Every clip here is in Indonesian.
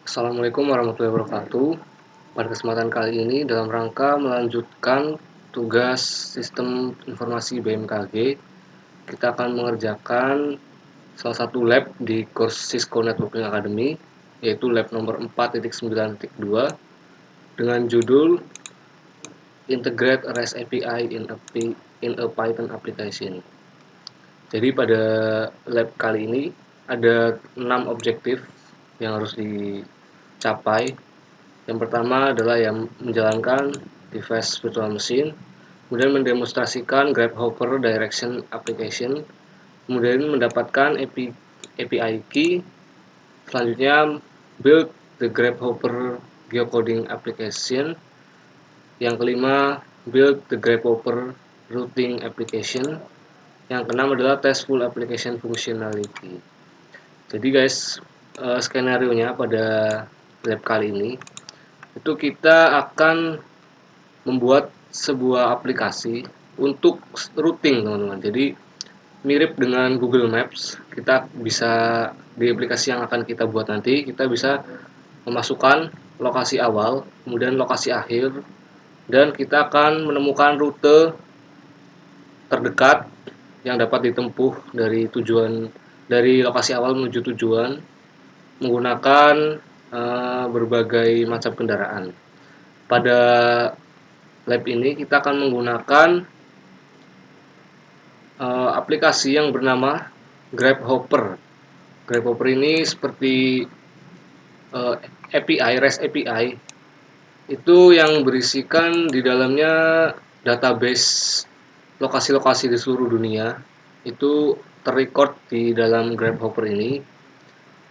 Assalamualaikum warahmatullahi wabarakatuh. Pada kesempatan kali ini dalam rangka melanjutkan tugas sistem informasi BMKG, kita akan mengerjakan salah satu lab di course Cisco Networking Academy, yaitu lab nomor 4.9.2 dengan judul Integrate REST API in a Python application. Jadi pada lab kali ini ada 6 objektif yang harus dicapai. Yang pertama adalah yang menjalankan device virtual machine, kemudian mendemonstrasikan Grabhopper Direction Application, kemudian mendapatkan API key, selanjutnya build the Grabhopper Geocoding Application, yang kelima build the Grabhopper Routing Application, yang keenam adalah test full application functionality. Jadi guys, skenario-nya pada lab kali ini itu kita akan membuat sebuah aplikasi untuk routing, teman-teman. Jadi mirip dengan Google Maps, kita bisa di aplikasi yang akan kita buat nanti, kita bisa memasukkan lokasi awal, kemudian lokasi akhir, dan kita akan menemukan rute terdekat yang dapat ditempuh dari lokasi awal menuju tujuan menggunakan berbagai macam kendaraan. Pada lab ini kita akan menggunakan aplikasi yang bernama Grabhopper. Grabhopper ini seperti API, REST API itu yang berisikan di dalamnya database lokasi-lokasi di seluruh dunia. Itu terrecord di dalam Grabhopper ini,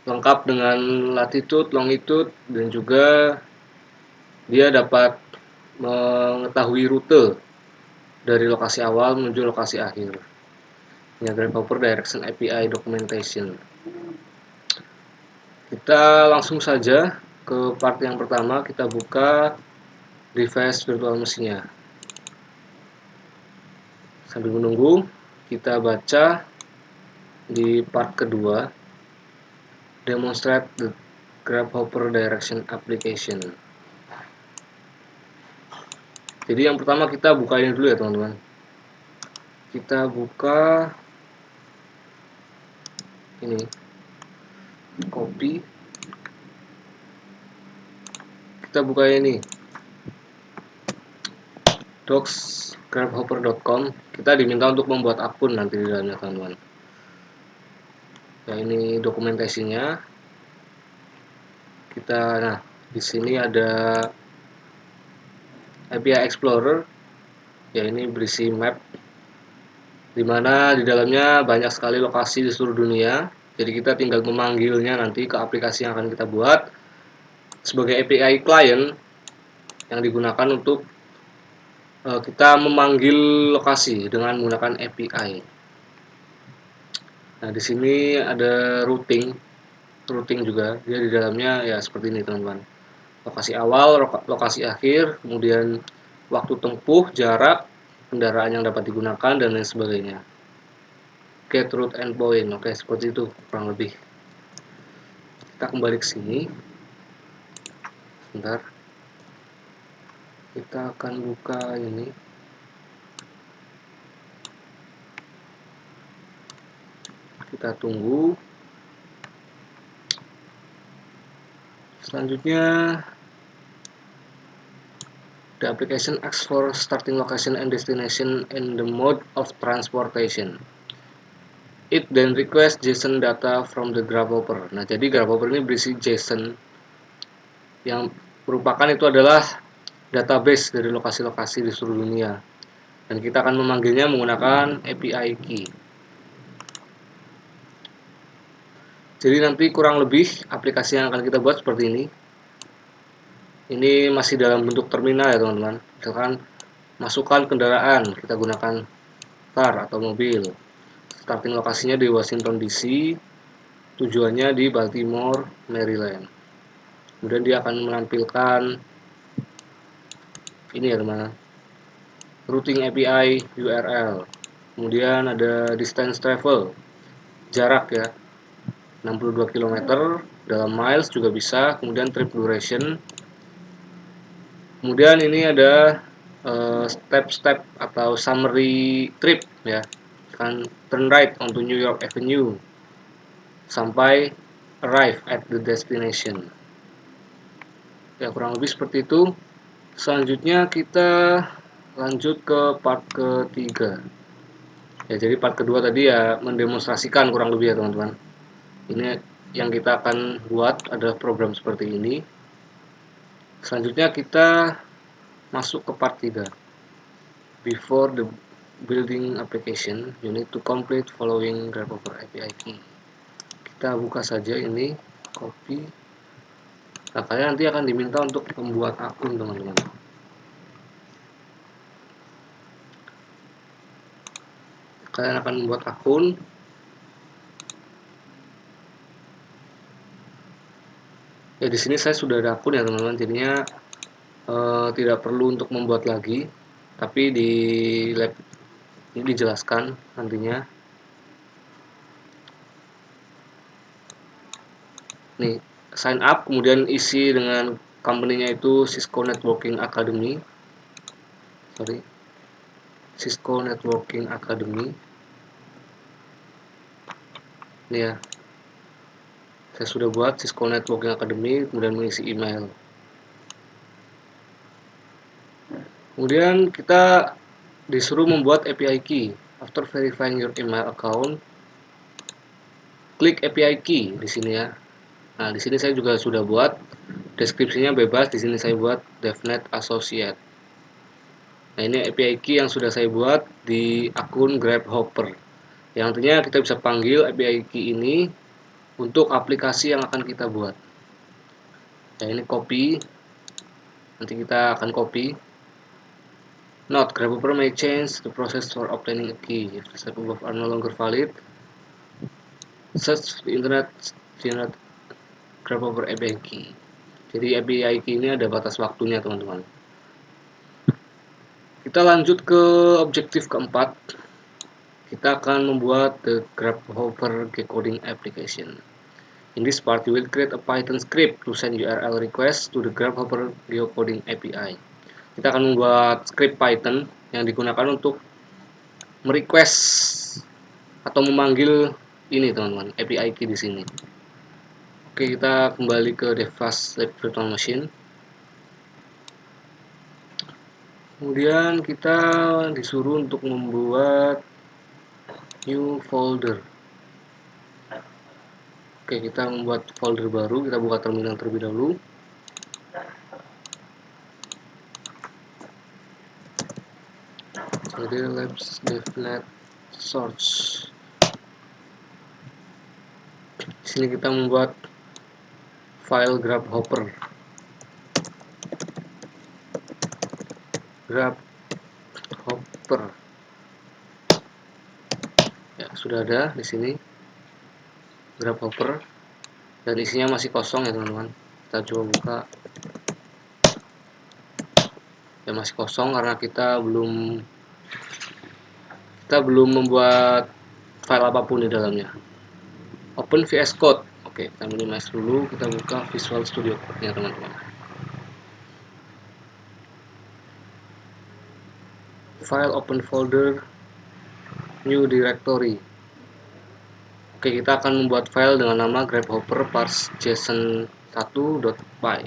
lengkap dengan latitude, longitude, dan juga dia dapat mengetahui rute dari lokasi awal menuju lokasi akhir. Ya, Grabhopper Direction API Documentation. Kita langsung saja ke part yang pertama, kita buka device virtual machine-nya. Sambil menunggu, kita baca di part kedua, demonstrate the Grabhopper Direction Application. Jadi yang pertama kita buka ini dulu ya teman-teman. Kita buka ini, copy, kita buka ini docs.grabhopper.com. Kita diminta untuk membuat akun nanti di dalamnya teman-teman. Ya, ini dokumentasinya. Nah di sini ada API Explorer. Ya, ini berisi map, dimana di dalamnya banyak sekali lokasi di seluruh dunia. Jadi kita tinggal memanggilnya nanti ke aplikasi yang akan kita buat sebagai API client yang digunakan untuk kita memanggil lokasi dengan menggunakan API. Nah, di sini ada routing juga. Dia di dalamnya ya seperti ini, teman-teman. Lokasi awal, lokasi akhir, kemudian waktu tempuh, jarak, kendaraan yang dapat digunakan, dan lain sebagainya. Get route endpoint. Oke, seperti itu kurang lebih. Kita kembali ke sini. Sebentar. Kita akan buka ini. Kita tunggu. Selanjutnya, the application asks for starting location and destination and the mode of transportation. It then request JSON data from the Grabhopper. Nah, jadi Grabhopper ini berisi JSON yang merupakan itu adalah database dari lokasi-lokasi di seluruh dunia. Dan kita akan memanggilnya menggunakan API key. Jadi nanti kurang lebih aplikasi yang akan kita buat seperti ini. Ini masih dalam bentuk terminal ya teman-teman. Misalkan masukkan kendaraan, kita gunakan car atau mobil. Starting lokasinya di Washington DC, tujuannya di Baltimore, Maryland. Kemudian dia akan menampilkan ini ya teman-teman, routing API URL. Kemudian ada distance travel, jarak ya. 62 km, dalam miles juga bisa, kemudian trip duration. Kemudian ini ada step-step atau summary trip ya. Kan turn right onto New York Avenue sampai arrive at the destination. Ya, kurang lebih seperti itu. Selanjutnya kita lanjut ke part ketiga. Ya, jadi part kedua tadi ya mendemonstrasikan kurang lebih ya teman-teman. Ini yang kita akan buat adalah program seperti ini. Selanjutnya kita masuk ke part 3. Before the building application, you need to complete following Grasshopper API key. Kita buka saja ini, copy. Nah, kalian nanti akan diminta untuk membuat akun teman-teman. Kalian akan membuat akun. Ya, di sini saya sudah ada akun ya teman-teman, jadinya tidak perlu untuk membuat lagi, tapi di lab ini dijelaskan nantinya. Nih, sign up, kemudian isi dengan company-nya itu Cisco Networking Academy. Cisco Networking Academy. Ini ya, saya sudah buat Cisco Networking Academy, kemudian mengisi email. Kemudian kita disuruh membuat API key. After verifying your email account, klik API key di sini ya. Nah, di sini saya juga sudah buat, deskripsinya bebas. Di sini saya buat DevNet Associate. Nah, ini API key yang sudah saya buat di akun Grasshopper. Yang artinya kita bisa panggil API key ini untuk aplikasi yang akan kita buat. Nah, ini copy. Nanti kita akan copy. Note, Grasshopper may change the process for obtaining a key. If the steps above are no longer valid, search the internet generate Grasshopper API key. Jadi API key ini ada batas waktunya teman-teman. Kita lanjut ke objektif keempat. Kita akan membuat the Grasshopper Geocoding application. In this part, you will create a Python script to send URL request to the Grasshopper Geocoding API. Kita akan membuat script Python yang digunakan untuk merequest atau memanggil ini teman-teman, API key di sini. Oke, kita kembali ke Devfast Virtual Machine. Kemudian kita disuruh untuk membuat new folder. Oke, kita membuat folder baru. Kita buka terminal terlebih dahulu. Jadi labs devnet source. Di sini kita membuat file Grasshopper. Ya, sudah ada di sini Grasshopper dan isinya masih kosong ya teman-teman. Kita coba buka. Ya, masih kosong karena kita belum membuat file apapun di dalamnya. Open VS Code. Oke, kita minimize dulu, kita buka Visual Studio Code-nya teman-teman. File, open folder, new directory. Oke, kita akan membuat file dengan nama Grasshopper parse.json1.py.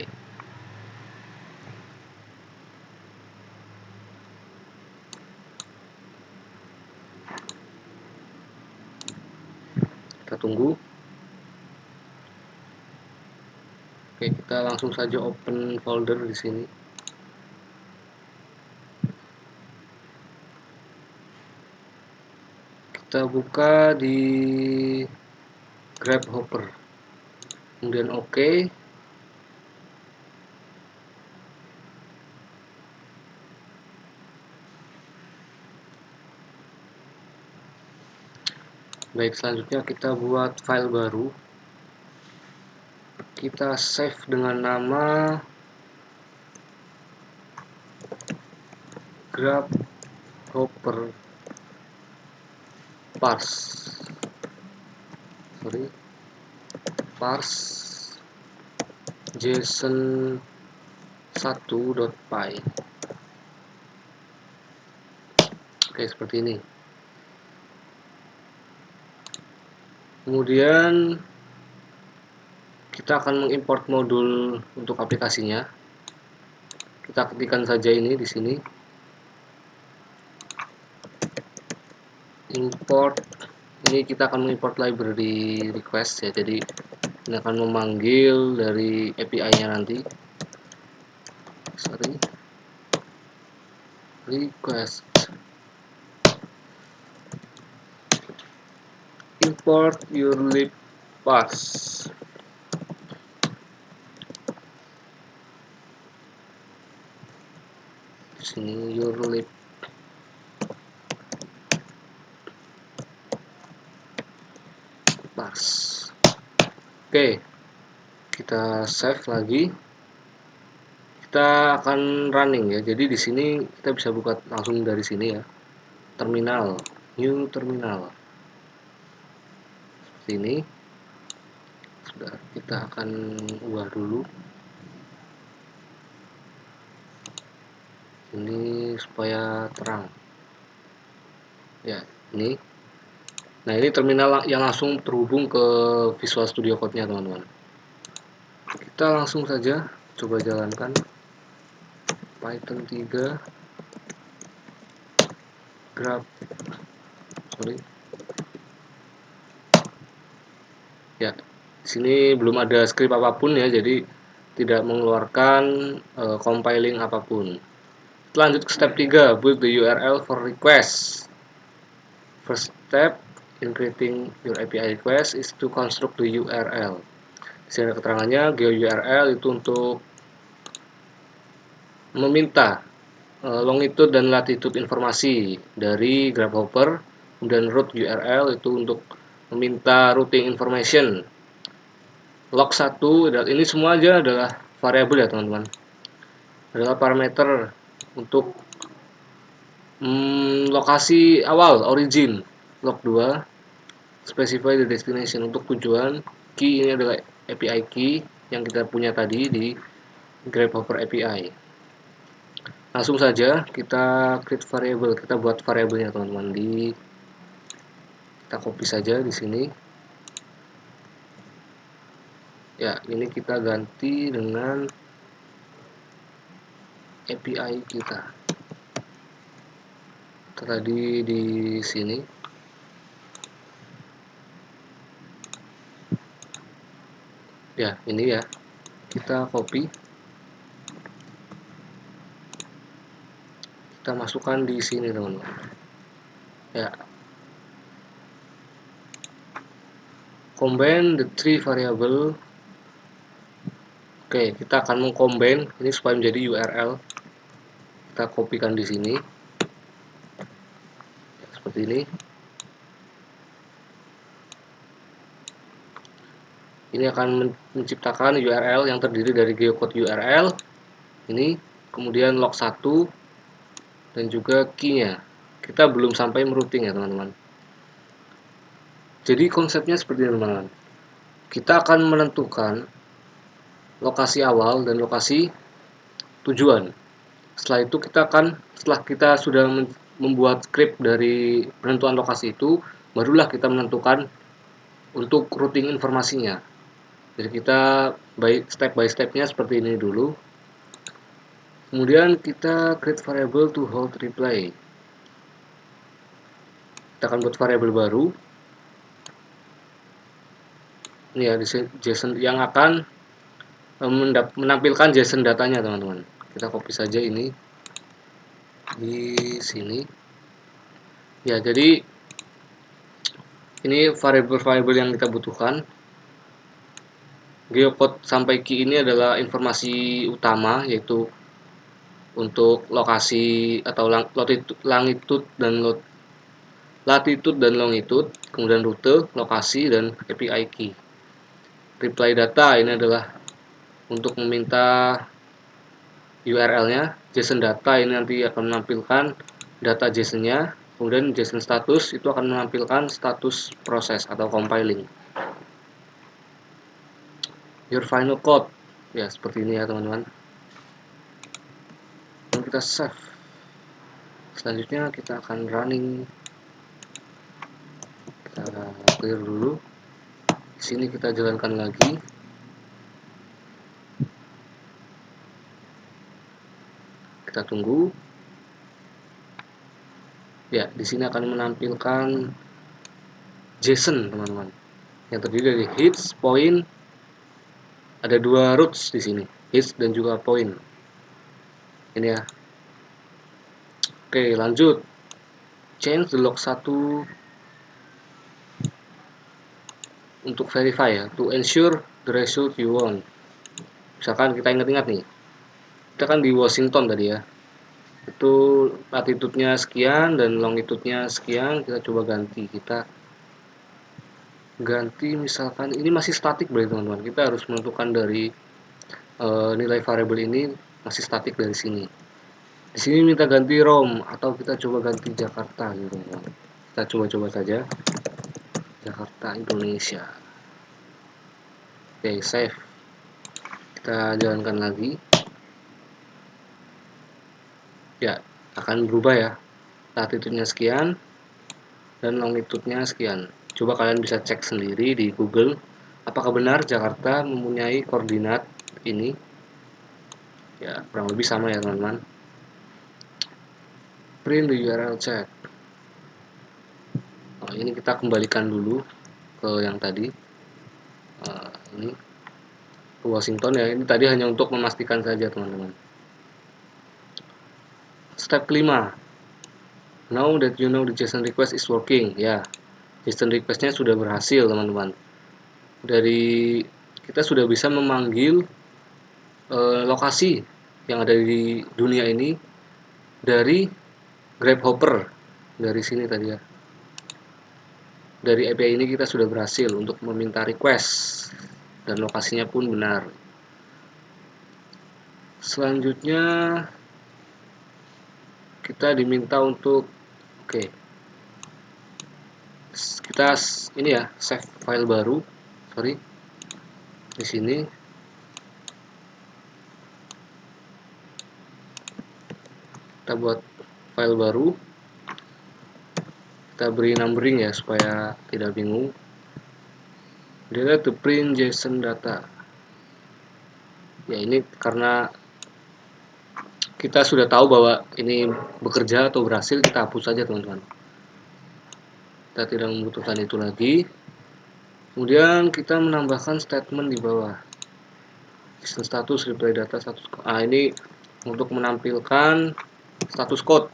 Kita tunggu. Oke, kita langsung saja open folder di sini. Kita buka di Grasshopper. Kemudian oke. Baik, selanjutnya kita buat file baru. Kita save dengan nama Grasshopper parse. parse json1.py. Oke, seperti ini. Kemudian kita akan mengimport modul untuk aplikasinya. Kita ketikkan saja ini di sini. Import. Ini kita akan mengimport library request ya. Jadi ini akan memanggil dari API-nya nanti. Request. Import your lib parse. Sini your lib parse. Oke, kita save lagi. Kita akan running ya. Jadi di sini kita bisa buka langsung dari sini ya. Terminal, new terminal. Seperti ini. Sudah, kita akan ubah dulu. Ini supaya terang. Ya, ini. Nah, ini terminal yang langsung terhubung ke Visual Studio Code-nya, teman-teman. Kita langsung saja coba jalankan. Python 3 grab. Ya, di sini belum ada script apapun ya, jadi tidak mengeluarkan compiling apapun. Kita lanjut ke step 3, build the URL for request. First step in creating your API request is to construct the URL. Di sini ada keterangannya, GeoURL itu untuk meminta longitude dan latitude informasi dari Grasshopper, kemudian root URL itu untuk meminta routing information. Log1 ini semua aja adalah variabel ya teman-teman, adalah parameter untuk lokasi awal, origin. Log2 specify the destination, untuk tujuan. Key ini adalah API key yang kita punya tadi di Grasshopper API. Langsung saja kita create variable, kita buat variabelnya teman-teman. Kita copy saja di sini. Ya, ini kita ganti dengan API kita. Tadi di sini. Ya, ini ya. Kita copy. Kita masukkan di sini, teman-teman. Ya. Combine the three variable. Oke, kita akan mengcombine ini supaya menjadi URL. Kita kopikan di sini. Ya, seperti ini. Ini akan menciptakan URL yang terdiri dari geocode URL ini, kemudian log1 dan juga key-nya. Kita belum sampai merouting ya teman-teman. Jadi konsepnya seperti ini teman-teman. Kita akan menentukan lokasi awal dan lokasi tujuan. Setelah itu setelah kita sudah membuat script dari penentuan lokasi itu, barulah kita menentukan untuk routing informasinya. Jadi kita step by stepnya seperti ini dulu. Kemudian kita create variable to hold reply. Kita akan buat variable baru. Ini ya, JSON yang akan menampilkan JSON datanya teman-teman. Kita copy saja ini di sini. Ya, jadi ini variable-variable yang kita butuhkan. Geocode sampai key ini adalah informasi utama, yaitu untuk lokasi atau latitude dan longitude, kemudian rute, lokasi, dan API key. Reply data ini adalah untuk meminta URL-nya. JSON data ini nanti akan menampilkan data JSON-nya. Kemudian JSON status itu akan menampilkan status proses atau compiling. your final code. Ya, seperti ini ya teman-teman. Dan kita save. Selanjutnya kita akan running. Kita clear dulu. Di sini kita jalankan lagi. Kita tunggu. Ya, di sini akan menampilkan JSON teman-teman. Yang terdiri dari hits, point. Ada 2 roots di sini, hits dan juga point. Ini ya. Oke, lanjut. Change the log 1 untuk verify ya, to ensure the result you want. Misalkan kita ingat-ingat nih, kita kan di Washington tadi ya, itu latitude-nya sekian dan longitude-nya sekian. Kita coba ganti, kita ganti misalkan ini masih statik berarti teman-teman. Kita harus menentukan dari nilai variabel ini masih statik dari sini. Di sini minta ganti ROM atau kita coba ganti Jakarta gitu teman-teman. Kita coba-coba saja Jakarta Indonesia. Oke, save. Kita jalankan lagi. Ya, akan berubah ya. Latitude-nya sekian dan longitude-nya sekian. Coba kalian bisa cek sendiri di Google apakah benar Jakarta mempunyai koordinat ini. Ya, kurang lebih sama ya teman-teman. Print the URL check. Ini kita kembalikan dulu ke yang tadi. Ini ke Washington ya. Ini tadi hanya untuk memastikan saja teman-teman. Step 5. Now that you know the JSON request is working. Ya, JSON request-nya sudah berhasil teman-teman. Dari kita sudah bisa memanggil lokasi yang ada di dunia ini dari Grabhopper. Dari sini tadi ya. Dari API ini kita sudah berhasil untuk meminta request dan lokasinya pun benar. Selanjutnya kita diminta untuk kita ini ya, save file baru. Di sini kita buat file baru. Kita beri numbering ya supaya tidak bingung. Delete to print JSON data. Ya, ini karena kita sudah tahu bahwa ini bekerja atau berhasil, kita hapus saja teman-teman. Kita tidak membutuhkan itu lagi. Kemudian kita menambahkan statement di bawah. JSON status reply data status. Ini untuk menampilkan status code.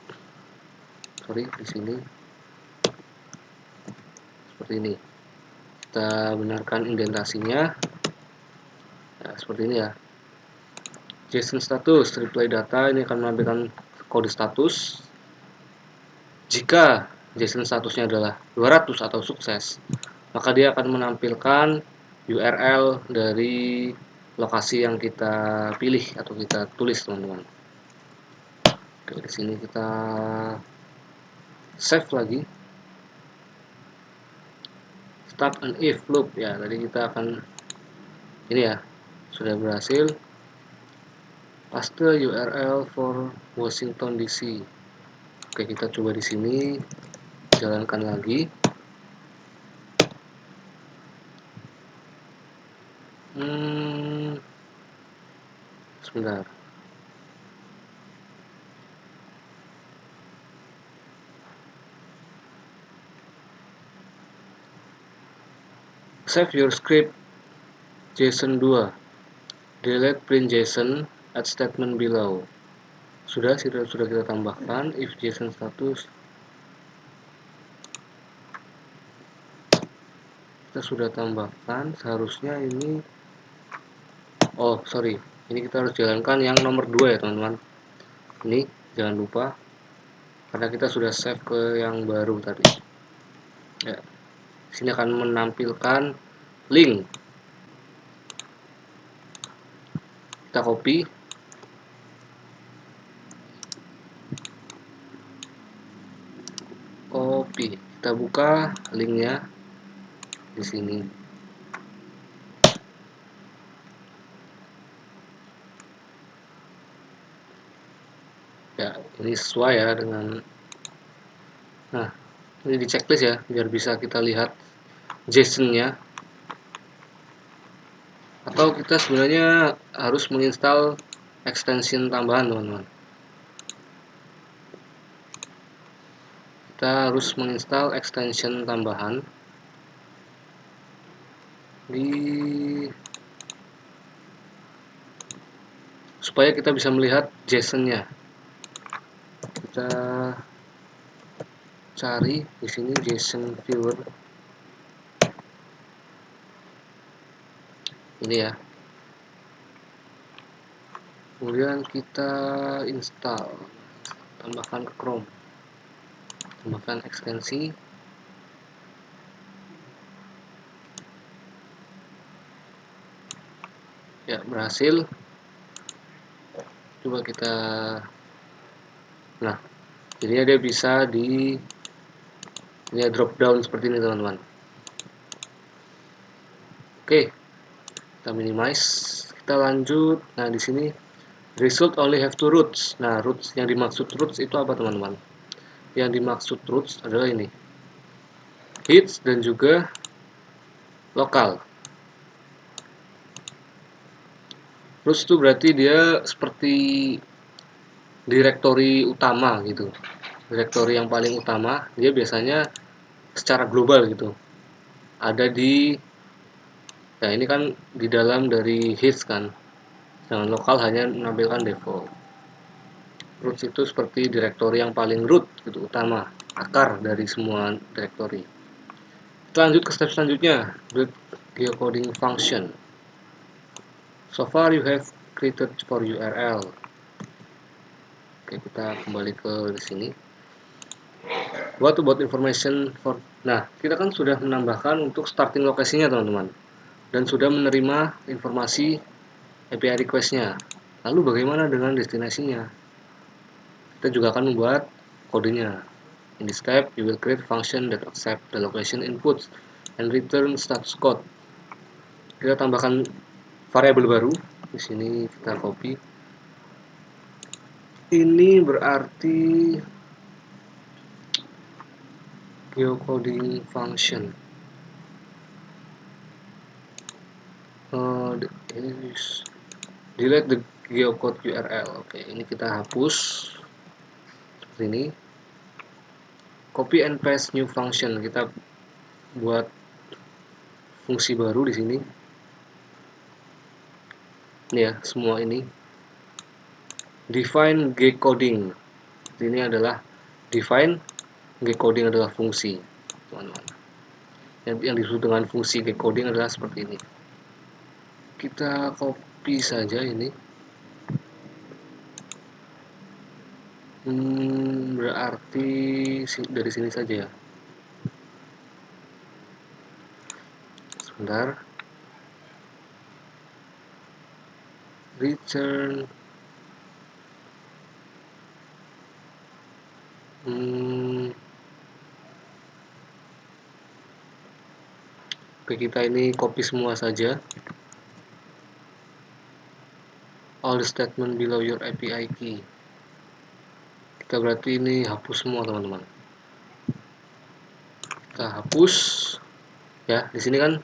Di sini seperti ini. Kita benarkan indentasinya. Ya, seperti ini ya. JSON status reply data ini akan menampilkan kode status. Jika JSON statusnya adalah 200 atau sukses, maka dia akan menampilkan URL dari lokasi yang kita pilih atau kita tulis teman-teman. Oke, di sini kita save lagi. Start an if loop ya. Tadi kita akan ini ya, sudah berhasil. Paste URL for Washington DC. Oke, kita coba di sini, jalankan lagi. Sebentar. Save your script JSON 2. Delete print JSON at statement below. Sudah kita tambahkan if JSON status. Kita sudah tambahkan, seharusnya ini ini kita harus jalankan yang nomor 2 ya teman-teman. Ini jangan lupa karena kita sudah save ke yang baru tadi ya. Sini akan menampilkan link. Kita copy, kita buka linknya di sini. Ya, ini sesuai ya dengan, nah ini di checklist ya, biar bisa kita lihat JSON-nya. Atau kita sebenarnya harus menginstal extension tambahan, teman-teman. Kita harus menginstal extension tambahan supaya kita bisa melihat JSON-nya. Kita cari di sini JSON viewer. Ini ya. Kemudian kita install, tambahkan ke Chrome, tambahkan ekstensi. Ya, berhasil. Coba kita, nah jadinya dia bisa di ini drop down seperti ini, teman-teman. Oke, kita minimize, kita lanjut. Nah, di sini result only have two roots. Nah, roots yang dimaksud roots itu apa, teman-teman? Yang dimaksud roots adalah ini, hits dan juga lokal. Roots itu berarti dia seperti direktori utama gitu. Direktori yang paling utama, dia biasanya secara global gitu. Ada di, ya ini kan di dalam dari hits kan. Sedangkan lokal hanya menampilkan default. Roots itu seperti direktori yang paling root gitu, utama, akar dari semua direktori. Kita lanjut ke step selanjutnya, build geocoding function. So far you have created for URL. Oke, kita kembali ke sini. What about information for, nah kita kan sudah menambahkan untuk starting lokasinya, teman-teman, dan sudah menerima informasi API request-nya. Lalu bagaimana dengan destinasinya? Kita juga akan membuat kodenya. In this step, you will create function that accept the location inputs and return status code. Kita tambahkan variabel baru. Di sini kita copy. Ini berarti geocoding function. Delete the geocode URL. Oke, ini kita hapus seperti ini. Copy and paste new function. Kita buat fungsi baru di sini. Ini ya, semua ini. Define geocoding. Ini adalah define, geocoding adalah fungsi, teman-teman. Yang disebut dengan fungsi geocoding adalah seperti ini. Kita copy saja ini. Berarti dari sini saja ya. Sebentar. Return. Oke, kita ini copy semua saja. All the statement below your API key. Kita berarti ini hapus semua, teman-teman. Kita hapus. Ya, di sini kan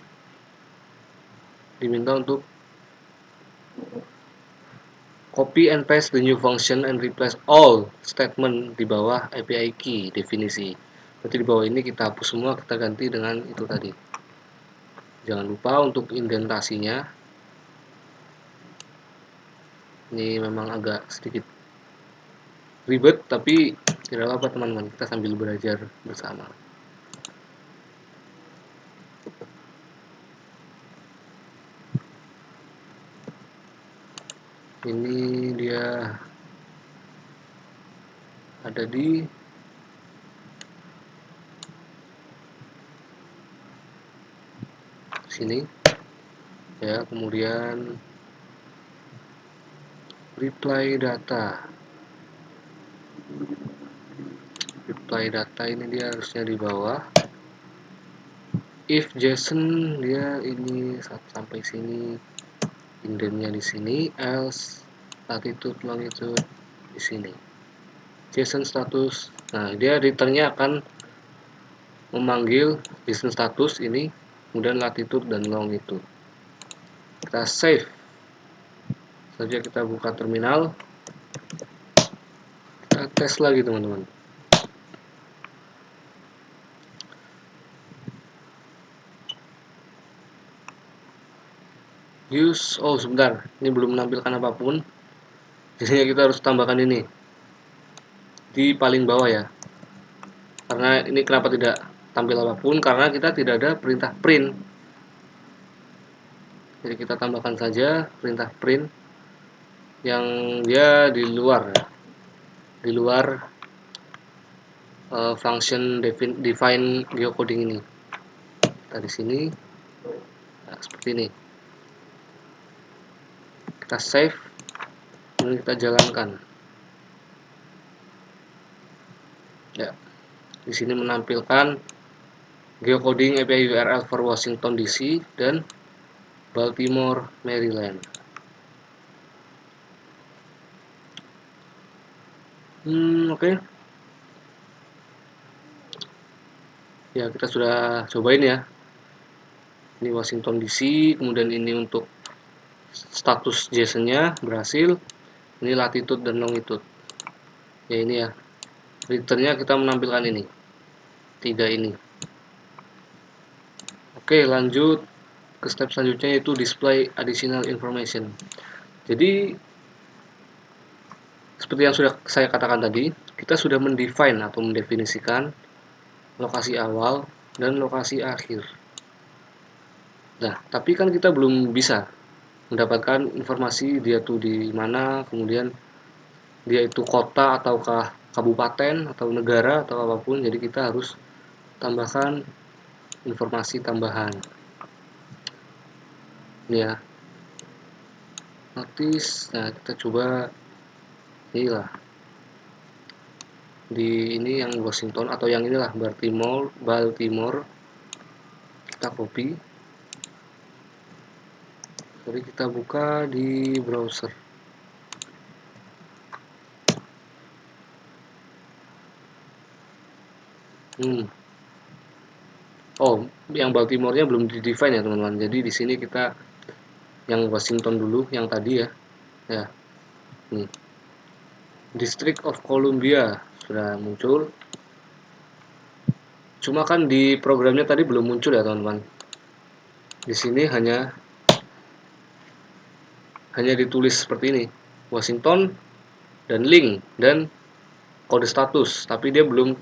diminta untuk copy and paste the new function and replace all statement di bawah API key definisi. Berarti di bawah ini kita hapus semua, kita ganti dengan itu tadi. Jangan lupa untuk indentasinya. Ini memang agak sedikit ribet, tapi tidak apa-apa, teman-teman. Kita sambil belajar bersama. Ini dia ada di sini ya. Kemudian reply data ini dia harusnya di bawah. If JSON dia ini sampai sini, indentnya di sini, else latitude longitude di sini. JSON status. Nah, dia returnnya akan memanggil JSON status ini, kemudian latitude dan longitude. Kita save saja, kita buka terminal, kita tes lagi teman-teman. Oh sebentar, ini belum menampilkan apapun, jadinya kita harus tambahkan ini di paling bawah ya. Karena ini kenapa tidak tampil apapun, karena kita tidak ada perintah print. Jadi kita tambahkan saja perintah print yang dia di luar function define geocoding ini. Kita di sini, nah, seperti ini. Kita save, kemudian kita jalankan. Ya, di sini menampilkan geocoding API URL for Washington DC dan Baltimore, Maryland. Oke. Ya, kita sudah cobain ya. Ini Washington DC, kemudian ini untuk status JSON-nya berhasil. Ini latitude dan longitude. Ya ini ya. Return-nya kita menampilkan ini. 3 ini. Oke, lanjut ke step selanjutnya, yaitu display additional information. Jadi seperti yang sudah saya katakan tadi, kita sudah mendefine atau mendefinisikan lokasi awal dan lokasi akhir. Nah, tapi kan kita belum bisa mendapatkan informasi dia tuh di mana, kemudian dia itu kota ataukah kabupaten atau negara atau apapun. Jadi kita harus tambahkan informasi tambahan. Ini ya. Notice. Nah, kita coba inilah. Di ini yang Washington atau yang inilah Baltimore. Kita copy. Jadi kita buka di browser. Oh, yang Baltimore-nya belum di-define ya teman-teman. Jadi di sini kita yang Washington dulu, yang tadi ya. Ya. Nih. District of Columbia sudah muncul. Cuma kan di programnya tadi belum muncul ya teman-teman. Di sini hanya ditulis seperti ini, Washington dan link dan kode status, tapi dia belum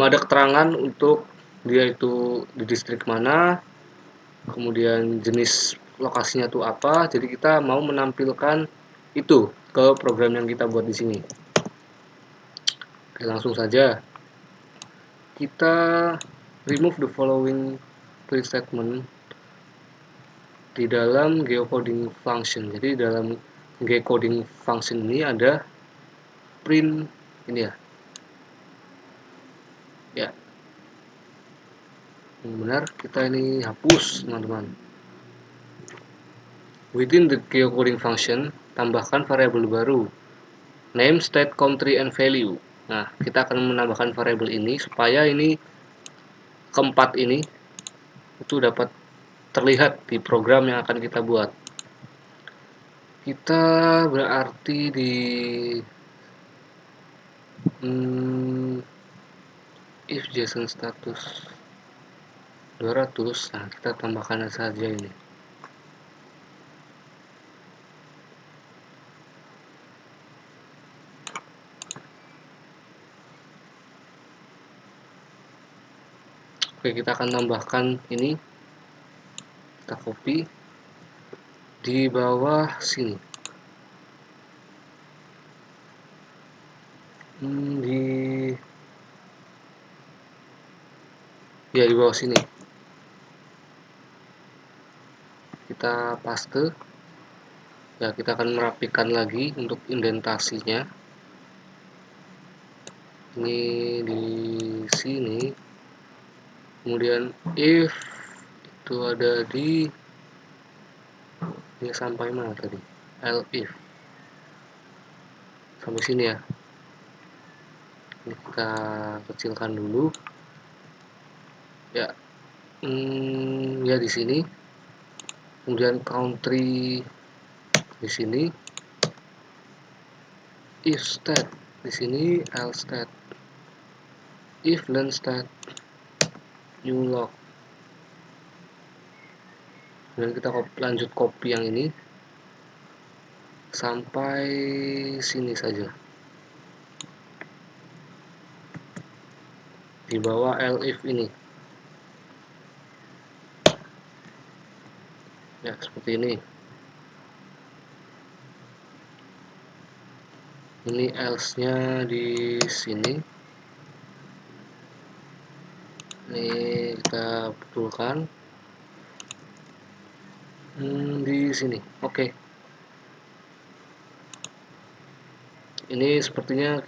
ada keterangan untuk dia itu di distrik mana, kemudian jenis lokasinya tuh apa. Jadi kita mau menampilkan itu ke program yang kita buat di sini. Oke, langsung saja kita remove the following print statement di dalam geocoding function. Jadi dalam geocoding function ini ada print ini ya. Ya. Benar, kita ini hapus, teman-teman. Within the geocoding function, tambahkan variabel baru. Name, state, country, and value. Nah, kita akan menambahkan variabel ini supaya ini keempat ini itu dapat terlihat di program yang akan kita buat. Kita berarti di if JSON status 200, nah kita tambahkan saja ini. Oke, kita akan tambahkan ini. Kita copy di bawah sini. Di bawah sini. Kita paste. Ya, kita akan merapikan lagi untuk indentasinya. Ini di sini. Kemudian if itu ada di ini sampai mana tadi? If sampai sini ya. Ini kita kecilkan dulu ya. Ya di sini, kemudian country di sini, if state di sini, else state, if then state, new log. Dan kita lanjut copy yang ini sampai sini saja, di bawah elif ini ya, seperti ini. Ini else nya di sini, ini kita betulkan di sini. Oke. Ini sepertinya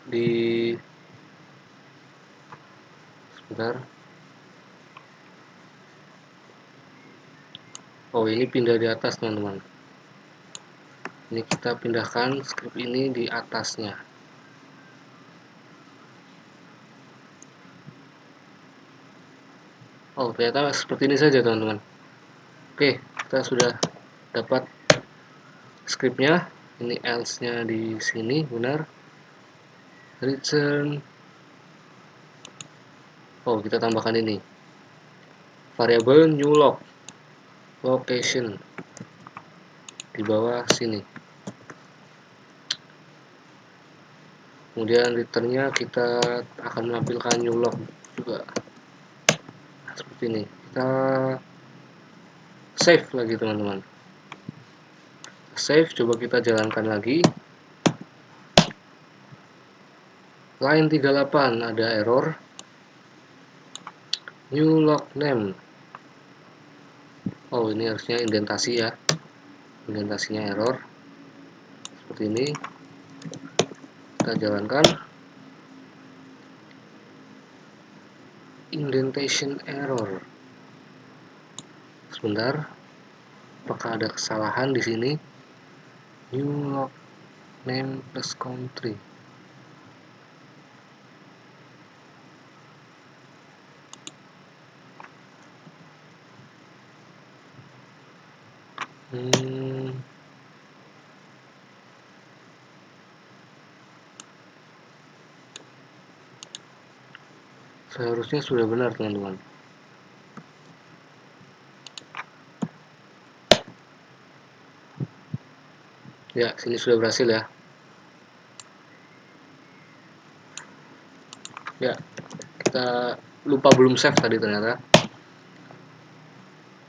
di sebentar. Oh, ini pindah di atas, teman-teman. Ini kita pindahkan script ini di atasnya. Oh, ternyata seperti ini saja, teman-teman. Oke, kita sudah dapat scriptnya. Ini else-nya di sini, benar. Return. Oh, kita tambahkan ini. Variabel new log location di bawah sini. Kemudian returnnya kita akan menampilkan new log juga. Nah, seperti ini. Kita save lagi, teman-teman. Save, coba kita jalankan lagi. Line 38 ada error. New log name. Oh, ini harusnya indentasi ya. Indentasinya error. Seperti ini. Kita jalankan. Indentation error. Sebentar. Apakah ada kesalahan di sini? New log name plus country. Seharusnya sudah benar, teman-teman. Ya, sini sudah berhasil ya. Ya, kita lupa belum save tadi ternyata.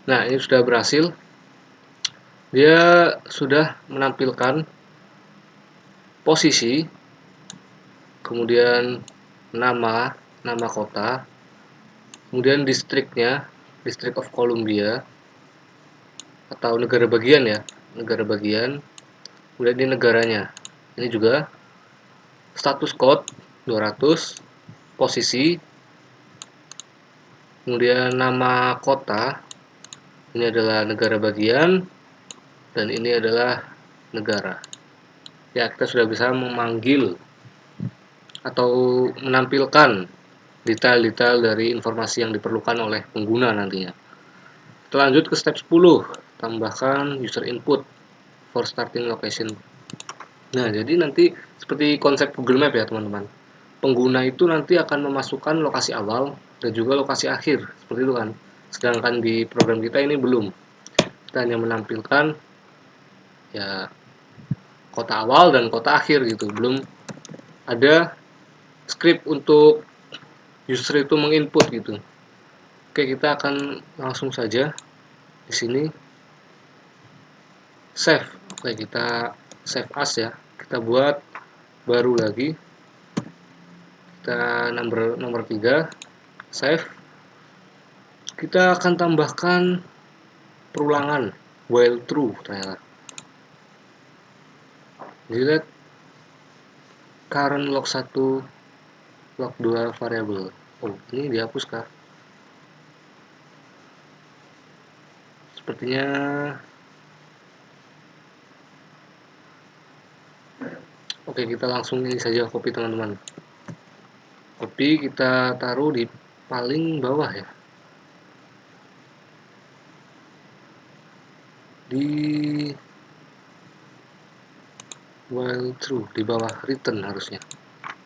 Nah, ini sudah berhasil. Dia sudah menampilkan posisi, kemudian nama kota, kemudian distriknya, District of Columbia, atau negara bagian ya, negara bagian. Kemudian ini negaranya. Ini juga status code 200, posisi, kemudian nama kota, ini adalah negara bagian, dan ini adalah negara. Ya, kita sudah bisa memanggil atau menampilkan detail-detail dari informasi yang diperlukan oleh pengguna nantinya. Kita lanjut ke step 10, tambahkan user input for starting location. Nah, jadi nanti seperti konsep Google Map ya, teman-teman. Pengguna itu nanti akan memasukkan lokasi awal dan juga lokasi akhir, seperti itu kan. Sedangkan di program kita ini belum. Kita hanya menampilkan ya kota awal dan kota akhir gitu. Belum ada script untuk user itu menginput gitu. Oke, kita akan langsung saja di sini save. Oke, kita save as ya. Kita buat baru lagi. Kita nomor 3 save. Kita akan tambahkan perulangan while true ternyata. Delete current log 1 log 2 variable. Oh, ini dihapus kah? Sepertinya oke, kita langsung ini saja copy, teman-teman. Copy, kita taruh di paling bawah ya, di while true, di bawah return harusnya.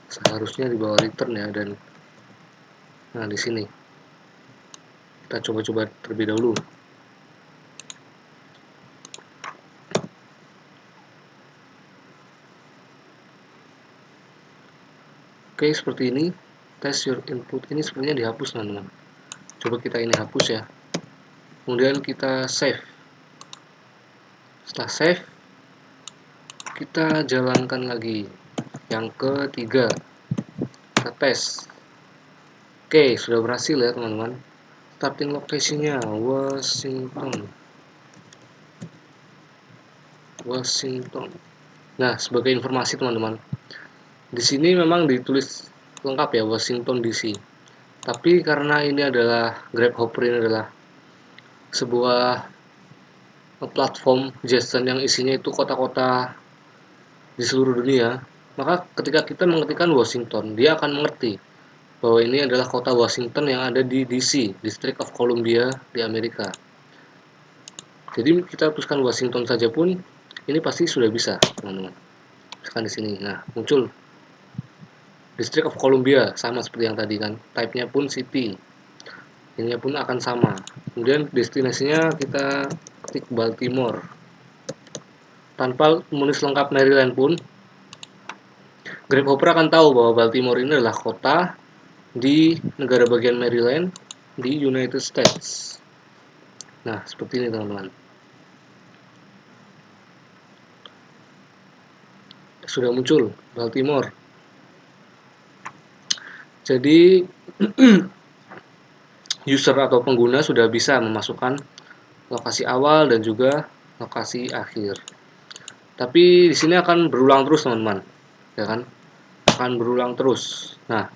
Seharusnya di bawah return ya, dan nah di sini kita coba-coba terlebih dahulu. Oke, seperti ini. Test your input ini sebenarnya dihapus, teman-teman. Coba kita ini hapus ya. Kemudian kita save. Setelah save, kita jalankan lagi. Yang ketiga, kita tes. Oke, sudah berhasil ya, teman-teman. Starting location-nya Washington. Nah, sebagai informasi teman-teman, di sini memang ditulis lengkap ya Washington DC. Tapi karena ini adalah Grasshopper, ini adalah sebuah platform JSON yang isinya itu kota-kota di seluruh dunia, maka ketika kita mengetikkan Washington, dia akan mengerti bahwa ini adalah kota Washington yang ada di DC, District of Columbia di Amerika. Jadi kita tuliskan Washington saja pun ini pasti sudah bisa, teman-teman. Misalkan di sini, nah muncul District of Columbia, sama seperti yang tadi kan. Type-nya pun city, ini pun akan sama. Kemudian destinasinya kita ketik Baltimore. Tanpa menulis lengkap Maryland pun, Grasshopper akan tahu bahwa Baltimore ini adalah kota di negara bagian Maryland di United States. Nah, seperti ini teman-teman. Sudah muncul Baltimore. Jadi user atau pengguna sudah bisa memasukkan lokasi awal dan juga lokasi akhir. Tapi di sini akan berulang terus, teman-teman. Ya kan? Akan berulang terus. Nah,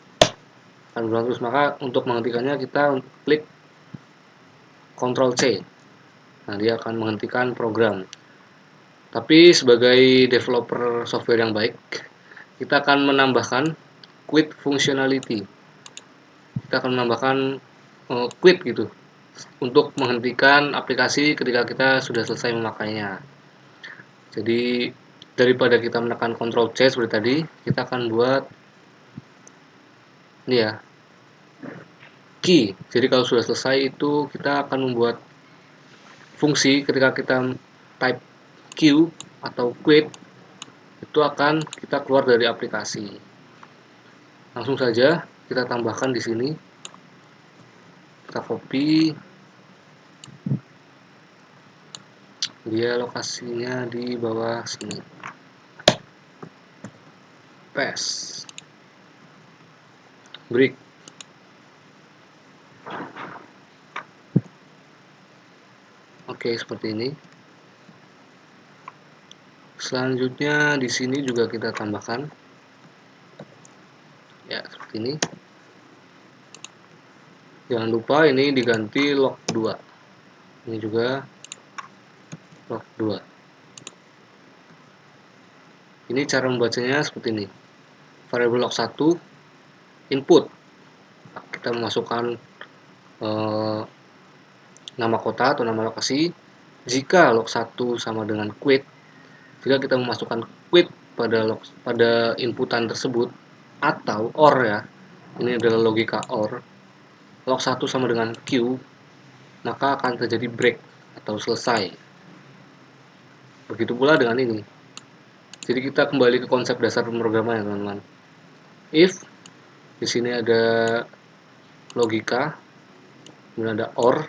akan berulang terus, maka untuk menghentikannya kita klik Ctrl C. Nah, dia akan menghentikan program. Tapi sebagai developer software yang baik, kita akan menambahkan quit functionality. Kita akan menambahkan quit gitu untuk menghentikan aplikasi ketika kita sudah selesai memakainya. Jadi daripada kita menekan Ctrl C seperti tadi, kita akan buat ini ya, key. Jadi kalau sudah selesai itu kita akan membuat fungsi ketika kita type Q atau quit, itu akan kita keluar dari aplikasi. Langsung saja kita tambahkan di sini. Kita copy, dia lokasinya di bawah sini. Paste. Break. Oke, seperti ini. Selanjutnya di sini juga kita tambahkan ya seperti ini. Jangan lupa ini diganti log 2. Ini juga log 2. Ini cara membacanya seperti ini. Variabel log 1 input. Kita memasukkan nama kota atau nama lokasi. Jika log 1 sama dengan quit, jika kita memasukkan quit pada inputan tersebut, atau or ya, ini adalah logika or, log 1 sama dengan Q, maka akan terjadi break atau selesai. Begitu pula dengan ini. Jadi kita kembali ke konsep dasar pemrograman ya teman-teman. If di sini ada logika, kemudian ada or,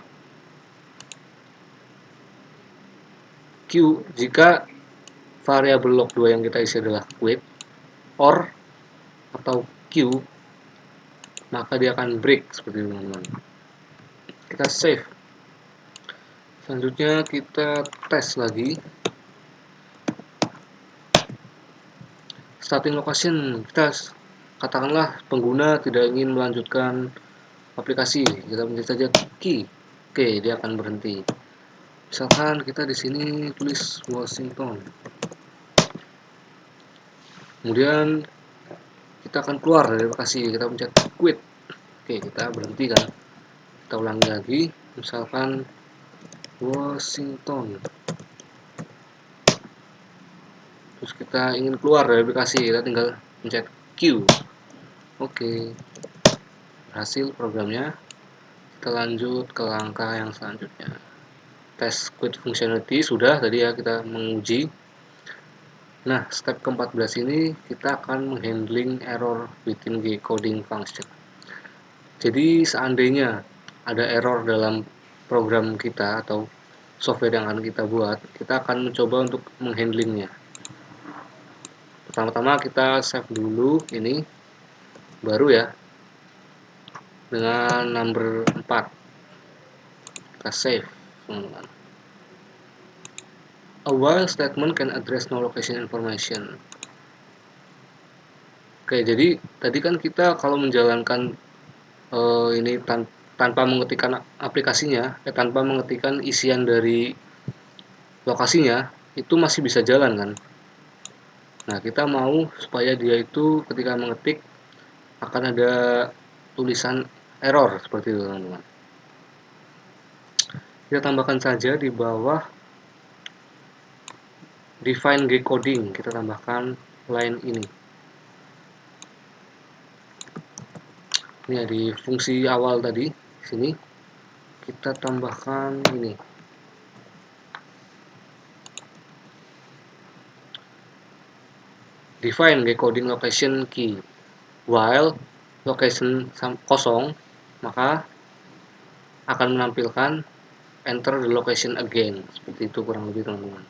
Q jika variabel log 2 yang kita isi adalah quit, or atau Q, maka dia akan break seperti ini teman-teman. Kita save. Selanjutnya kita tes lagi. Starting location, kita katakanlah pengguna tidak ingin melanjutkan aplikasi, kita pencet saja key. Oke, dia akan berhenti. Misalkan kita di sini tulis Washington. Kemudian kita akan keluar dari lokasi, kita pencet quit. Oke, kita berhenti kan, kita ulangi lagi, misalkan Washington, terus kita ingin keluar dari aplikasi, kita tinggal pencet Q. Oke, berhasil programnya. Kita lanjut ke langkah yang selanjutnya. Test quit functionality sudah tadi ya, kita menguji. Nah, step ke-14 ini kita akan menghandling error within G-coding function. Jadi seandainya ada error dalam program kita atau software yang akan kita buat, kita akan mencoba untuk menghandlingnya. Pertama-tama kita save dulu ini, baru ya, dengan number 4. Kita save, teman-teman. A while statement can address no location information. Oke, jadi tadi kan kita kalau menjalankan ini tanpa mengetikkan aplikasinya, tanpa mengetikkan isian dari lokasinya, itu masih bisa jalan kan. Nah, kita mau supaya dia itu ketika mengetik akan ada tulisan error seperti itu, teman-teman. Kita tambahkan saja di bawah define G-coding, kita tambahkan line ini. Ini ya, di fungsi awal tadi, sini kita tambahkan ini. Define G-coding location key. While location kosong, maka akan menampilkan enter the location again. Seperti itu kurang lebih, teman-teman.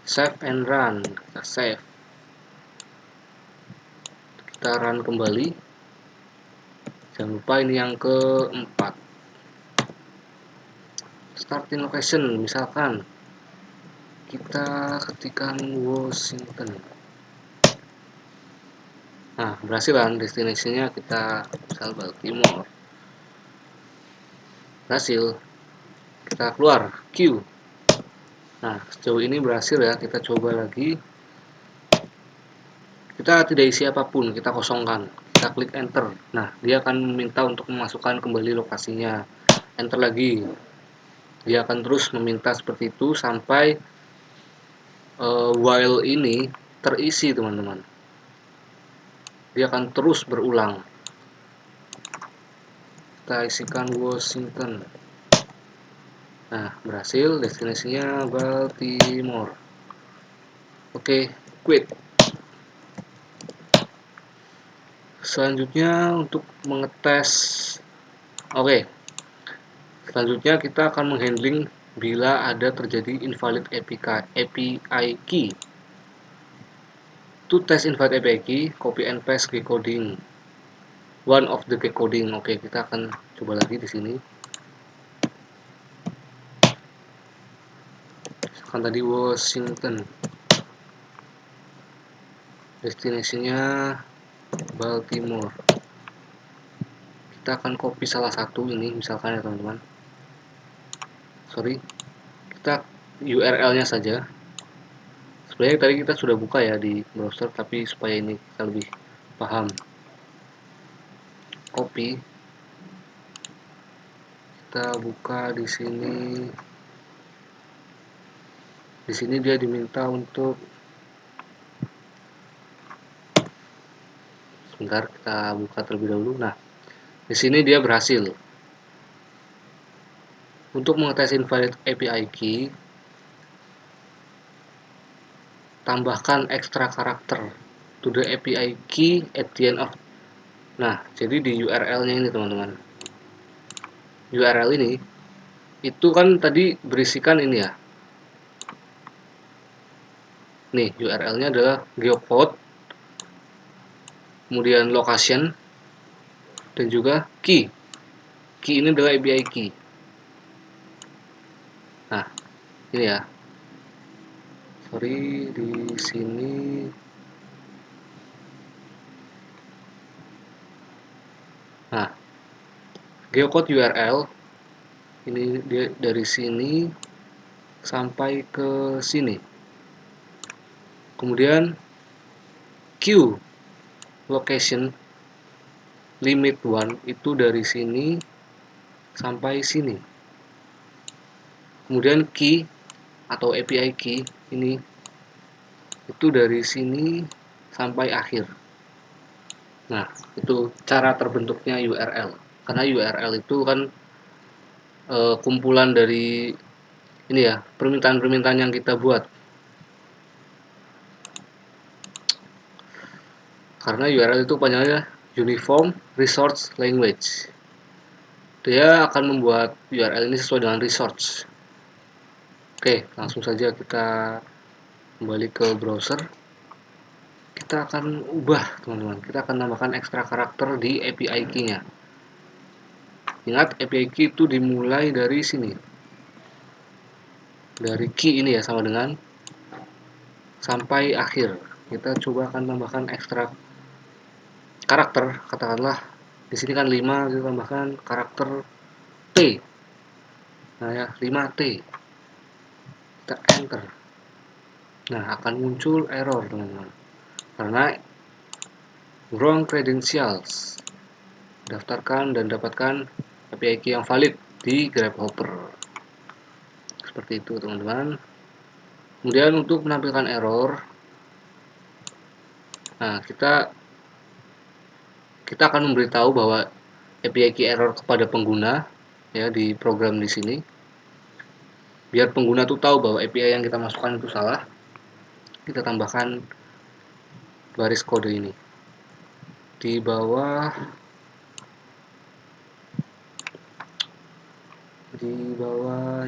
Save and run. Kita save. Kita run kembali. Jangan lupa ini yang keempat. Starting location, misalkan kita ketikkan Washington. Nah, berhasil kan destinasinya, kita misal Baltimore. Berhasil. Kita keluar Q. Nah, sejauh ini berhasil ya. Kita coba lagi. Kita tidak isi apapun, kita kosongkan. Kita klik enter. Nah, dia akan meminta untuk memasukkan kembali lokasinya. Enter lagi. Dia akan terus meminta seperti itu sampai while ini terisi, teman-teman. Dia akan terus berulang. Kita isikan Washington. Nah, berhasil, destinasinya Baltimore. Oke, quit. Selanjutnya untuk mengetes. Oke. Selanjutnya kita akan menghandling bila ada terjadi invalid API key. To test invalid API key, copy and paste G-coding. One of the G-coding. Oke, kita akan coba lagi di sini. Kan tadi Washington. Destinasinya Baltimore. Kita akan copy salah satu ini, misalkan ya, teman-teman. Sorry. Kita URL-nya saja. Sebenarnya tadi kita sudah buka ya di browser, tapi supaya ini kita lebih paham. Copy. Kita buka di sini. Di sini dia diminta untuk, sebentar, kita buka terlebih dahulu. Nah, di sini dia berhasil. Untuk mengetes invalid API key, tambahkan extra karakter to the API key at the end of. Nah, jadi di URL-nya ini, teman-teman. URL ini itu kan tadi berisikan ini ya. Nih, URL-nya adalah geocode, kemudian location, dan juga key. Key ini adalah API key. Nah, ini ya. Sorry, di sini. Nah, geocode URL ini dia dari sini sampai ke sini. Kemudian Q location limit 1 itu dari sini sampai sini. Kemudian key atau API key ini itu dari sini sampai akhir. Nah, itu cara terbentuknya URL. Karena URL itu kan kumpulan dari ini ya, permintaan-permintaan yang kita buat. Karena URL itu panjangnya Uniform Resource Language. Dia akan membuat URL ini sesuai dengan resource. Oke, langsung saja kita kembali ke browser. Kita akan ubah, teman-teman. Kita akan tambahkan ekstra karakter di API key-nya. Ingat, API key itu dimulai dari sini. Dari key ini ya, sama dengan sampai akhir. Kita coba akan tambahkan ekstra karakter, katakanlah di sini kan 5, kita tambahkan karakter T. Nah ya, 5T. Kita enter. Nah, akan muncul error, teman-teman. Karena wrong credentials. Daftarkan dan dapatkan API key yang valid di Grabhopper. Seperti itu, teman-teman. Kemudian untuk menampilkan error, nah kita akan memberitahu bahwa API key error kepada pengguna ya di program di sini. Biar pengguna tuh tahu bahwa API yang kita masukkan itu salah. Kita tambahkan baris kode ini di bawah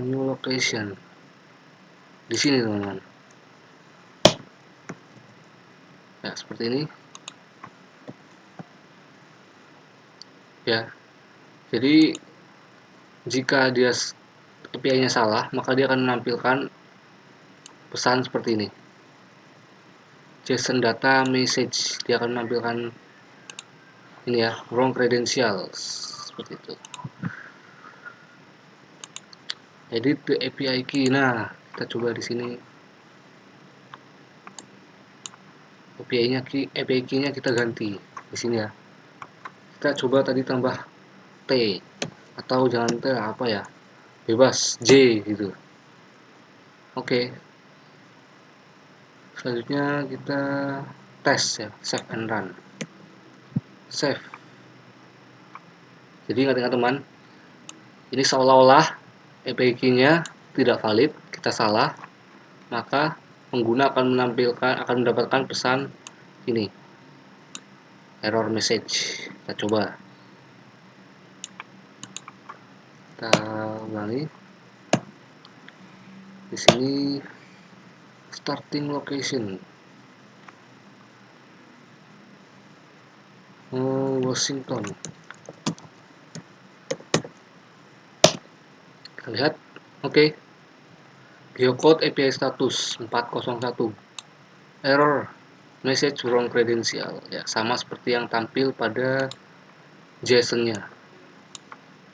new location di sini, teman-teman. Ya, seperti ini. Ya. Jadi jika dia API-nya salah, maka dia akan menampilkan pesan seperti ini. JSON data message, dia akan menampilkan ini ya, wrong credentials seperti itu. Edit the API key. Nah, kita coba di sini. API key-nya kita ganti di sini ya. Kita coba tadi tambah T atau jangan T, apa ya? Bebas J gitu. Oke. Selanjutnya kita tes ya, save and run. Save. Jadi ingat-ingat teman, ini seolah-olah API key-nya tidak valid, kita salah, maka pengguna akan mendapatkan pesan ini, error message. Kita coba, kita ulangi. Di sini starting location Washington. Kita lihat, oke. Geocode API status 401. Error message wrong credential. Ya, sama seperti yang tampil pada JSON-nya.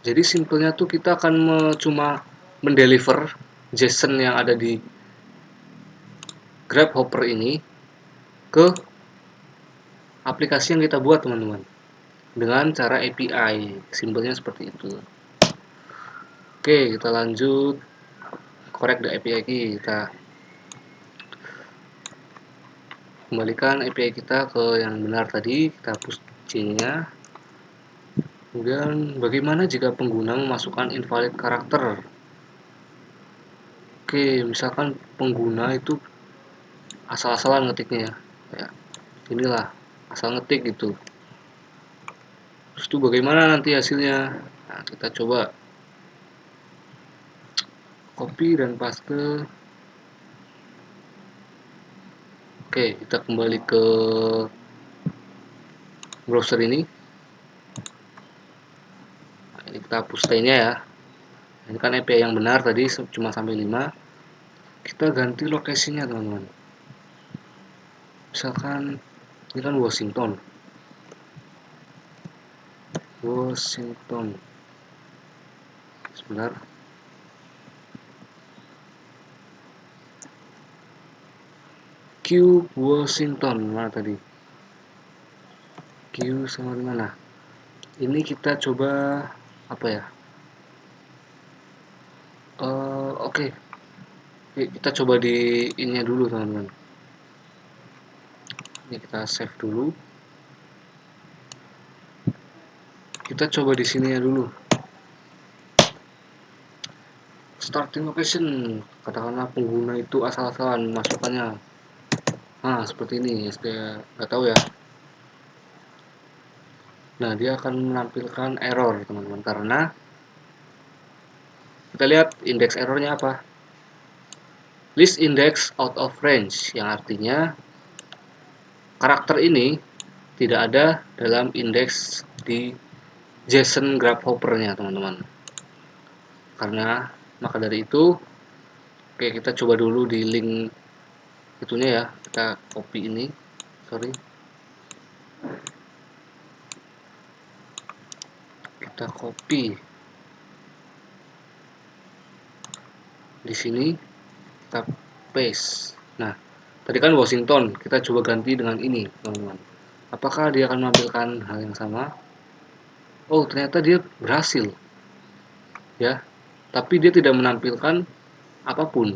Jadi simpelnya tuh kita akan cuma mendeliver JSON yang ada di Grabhopper ini ke aplikasi yang kita buat, teman-teman, dengan cara API. Simpelnya seperti itu. Oke, kita lanjut. Correct the API kita kembalikan API kita ke yang benar tadi. Kita hapus C-nya. Kemudian bagaimana jika pengguna memasukkan invalid karakter? Oke, misalkan pengguna itu asal-asalan ngetiknya ya. Inilah, asal ngetik gitu. Terus itu bagaimana nanti hasilnya? Nah, kita coba copy dan paste. Oke, kita kembali ke browser ini. Nah, ini kita hapus T-nya ya. Ini kan API yang benar tadi cuma sampai 5. Kita ganti lokasinya, teman-teman. Misalkan ini kan Washington. Sebentar. Cube Washington mana tadi? Q sama dengan, nah ini kita coba apa ya, oke. Kita coba di ininya dulu teman-teman. Ini kita save dulu. Kita coba di sini ya dulu. Starting location, katakanlah pengguna itu asal-asalan masukannya. Nah seperti ini, saya nggak tahu ya. Nah dia akan menampilkan error teman-teman, karena kita lihat indeks errornya apa, list index out of range, yang artinya karakter ini tidak ada dalam indeks di JSON Grasshopper-nya teman-teman. Karena maka dari itu, oke kita coba dulu di link itunya ya, kita copy ini, kita copy di sini, kita paste. Nah tadi kan Washington, kita coba ganti dengan ini teman-teman. Apakah dia akan menampilkan hal yang sama? Oh ternyata dia berhasil ya, tapi dia tidak menampilkan apapun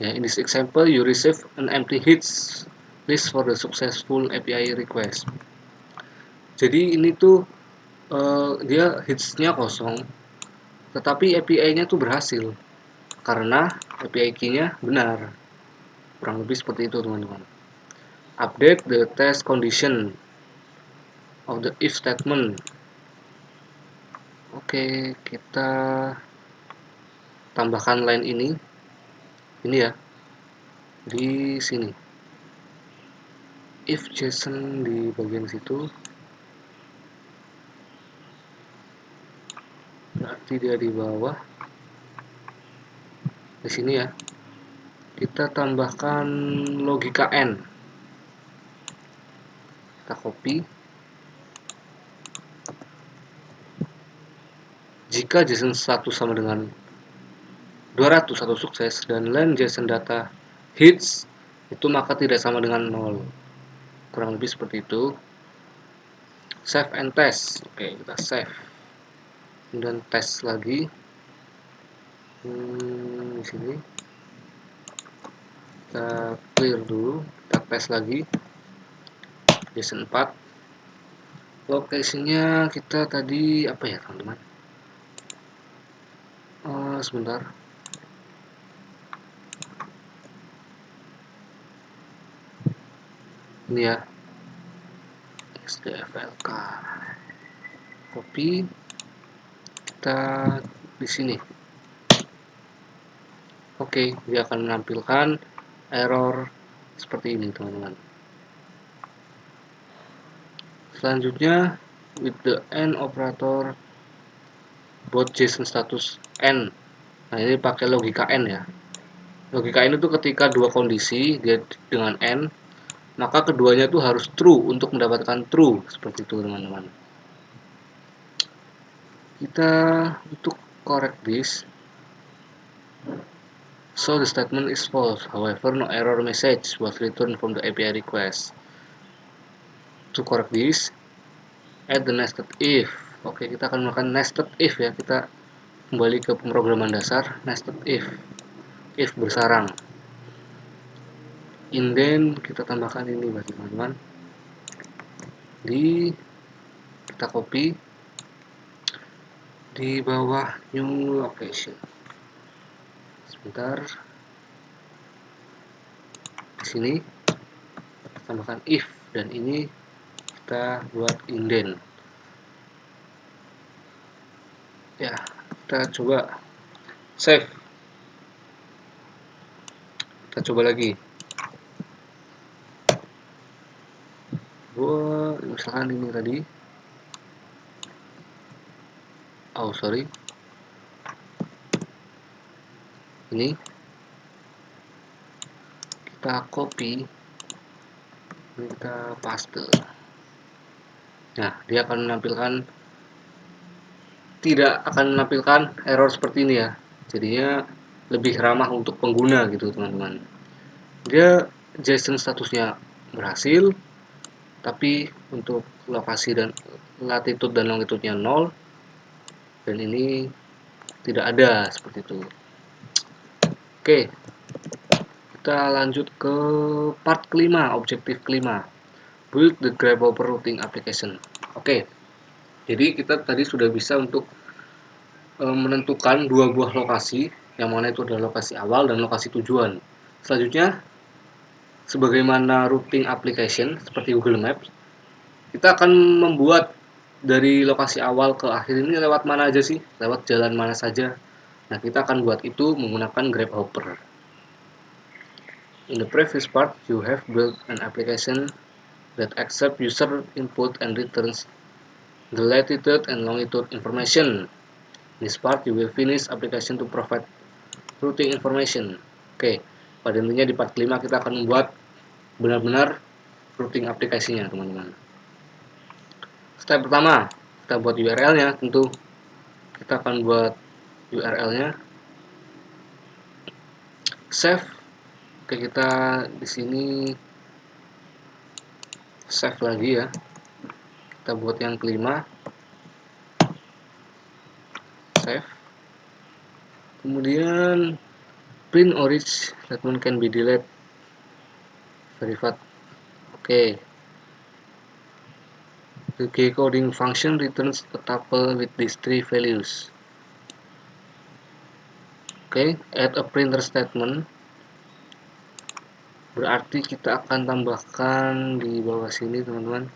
ya. In this example you receive an empty hits list for the successful API request. Jadi ini tuh dia hitsnya kosong, tetapi API-nya tuh berhasil karena API key-nya benar. Kurang lebih seperti itu teman-teman. Update the test condition of the if statement. Oke, kita tambahkan line ini ya, di sini. If JSON di bagian situ, berarti dia di bawah. Di sini ya, kita tambahkan logika N. Kita copy. Jika JSON status sama dengan 200 atau sukses dan len JSON data hits itu maka tidak sama dengan 0. Kurang lebih seperti itu. Save and test. Oke, kita save. Dan tes lagi. Di sini. Kita clear dulu, kita tes lagi. JSON 4. Lokasinya kita tadi apa ya, teman-teman? Sebentar. Ini ya. SDFLK. Copy. Kita di sini. Oke, dia akan menampilkan error seperti ini, teman-teman. Selanjutnya, with the N operator both JSON status N. Nah, ini pakai logika N ya. Logika N itu ketika dua kondisi dia dengan N, maka keduanya itu harus true untuk mendapatkan true, seperti itu teman-teman. Kita untuk correct this, so the statement is false, however no error message was returned from the API request. To correct this, add the nested if. Oke, kita akan melakukan nested if ya. Kita kembali ke pemrograman dasar, nested if bersarang. Indent kita tambahkan ini bagi teman-teman. Kita copy di bawah new location. Sebentar. Di sini kita tambahkan if dan ini kita buat indent. Ya, kita coba save. Kita coba lagi. Misalkan ini tadi. Oh, sorry. Ini kita copy. Ini kita paste. Nah, dia akan tidak akan menampilkan error seperti ini ya. Jadinya lebih ramah untuk pengguna gitu, teman-teman. Dia JSON statusnya berhasil, tapi untuk lokasi dan latitude dan longitude-nya 0, dan ini tidak ada, seperti itu. Oke, kita lanjut ke part kelima, objektif kelima, build the Grasshopper routing application. Oke, jadi kita tadi sudah bisa untuk menentukan dua buah lokasi, yang mana itu adalah lokasi awal dan lokasi tujuan. Selanjutnya, sebagaimana routing application seperti Google Maps, kita akan membuat dari lokasi awal ke akhir ini lewat mana aja sih? Lewat jalan mana saja? Nah, kita akan buat itu menggunakan Grasshopper. In the previous part, you have built an application that accepts user input and returns the latitude and longitude information. In this part, you will finish application to provide routing information. Oke, pada intinya di part kelima kita akan membuat benar-benar routing aplikasinya, teman-teman. Step pertama, kita buat URL-nya. Tentu kita akan buat URL-nya. Save. Oke, kita di sini save lagi ya. Kita buat yang kelima. Save. Kemudian print orange statement can be deleted. Verified. Oke. The G-coding function returns a tuple with these three values. Oke, add a printer statement. Berarti kita akan tambahkan di bawah sini, teman-teman.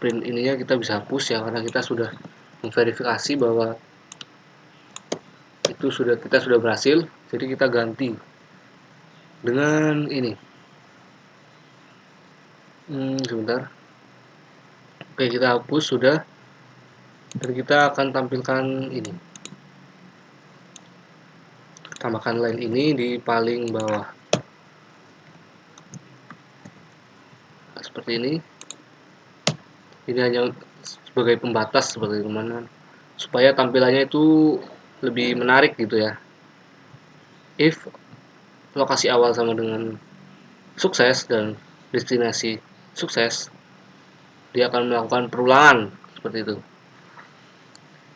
Print ininya kita bisa hapus ya, karena kita sudah memverifikasi bahwa itu kita sudah berhasil. Jadi kita ganti dengan ini. Sebentar. Oke, kita hapus sudah. Dan kita akan tampilkan ini. Tambahkan line ini di paling bawah. Nah, seperti ini. Ini hanya sebagai pembatas seperti teman-teman, supaya tampilannya itu lebih menarik gitu ya. If lokasi awal sama dengan sukses dan destinasi sukses, dia akan melakukan perulangan seperti itu.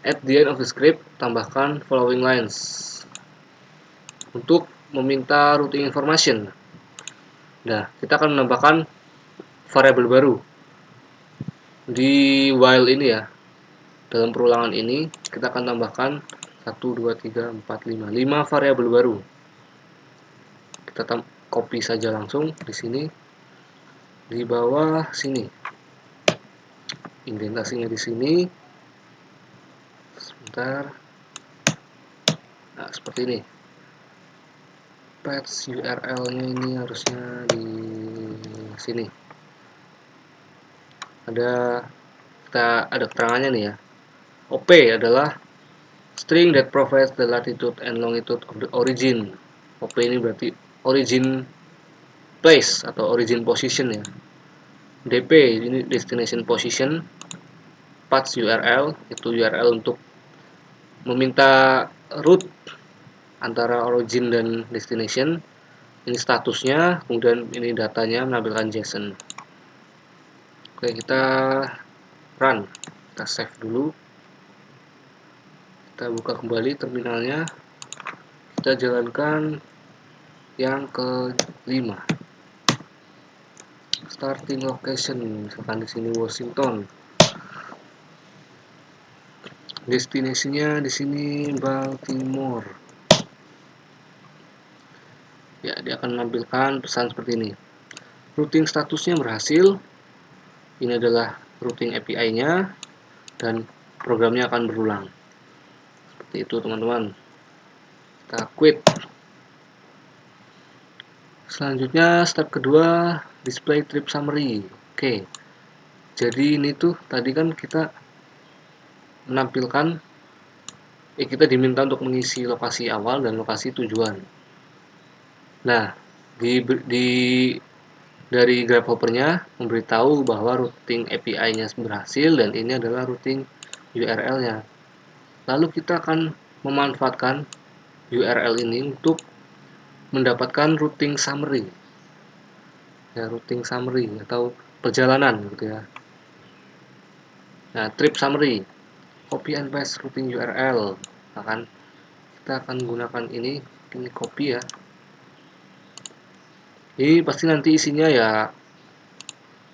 At the end of the script, tambahkan following lines untuk meminta routing information. Nah, kita akan menambahkan variabel baru di while ini ya. Dalam perulangan ini kita akan tambahkan 1, 2, 3, 4, 5 variabel baru. Kita copy saja langsung di sini, di bawah sini, indentasinya di sini. Sebentar. Nah, seperti ini. Path URL-nya ini harusnya di sini. Ada keterangannya nih ya. OP adalah string that provides the latitude and longitude of the origin. OP ini berarti origin place atau origin position ya. DP ini destination position. Path URL itu URL untuk meminta route antara origin dan destination. Ini statusnya, kemudian ini datanya menampilkan JSON. Oke, kita run, kita save dulu, kita buka kembali terminalnya, kita jalankan yang kelima. Starting location, misalkan di sini Washington. Destinasinya di sini Baltimore. Ya, dia akan menampilkan pesan seperti ini. Routing statusnya berhasil. Ini adalah routing API-nya dan programnya akan berulang. Seperti itu, teman-teman. Kita quit. Selanjutnya step kedua, display trip summary. Oke. Jadi ini tuh tadi kan kita menampilkan kita diminta untuk mengisi lokasi awal dan lokasi tujuan. Nah, dari Grasshopper-nya memberitahu bahwa routing API-nya berhasil dan ini adalah routing URL-nya. Lalu kita akan memanfaatkan URL ini untuk mendapatkan routing summary. Ya, routing summary atau perjalanan gitu ya. Nah, trip summary, copy and paste routing URL. Nah, kan kita akan gunakan ini copy ya. Ini pasti nanti isinya ya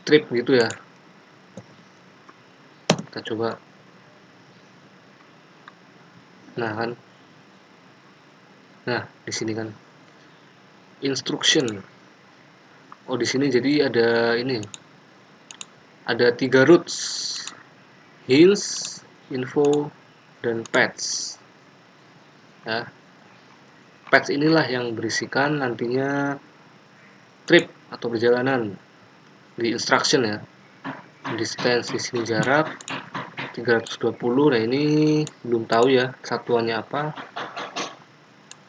trip gitu ya. Kita coba. Nah kan, nah di sini kan instruction. Oh di sini jadi ada ini, ada 3 routes, hints, info, dan paths. Ya, paths inilah yang berisikan nantinya trip atau perjalanan di instruction ya. Distance di sini jarak 320. Nah ini belum tahu ya satuannya apa.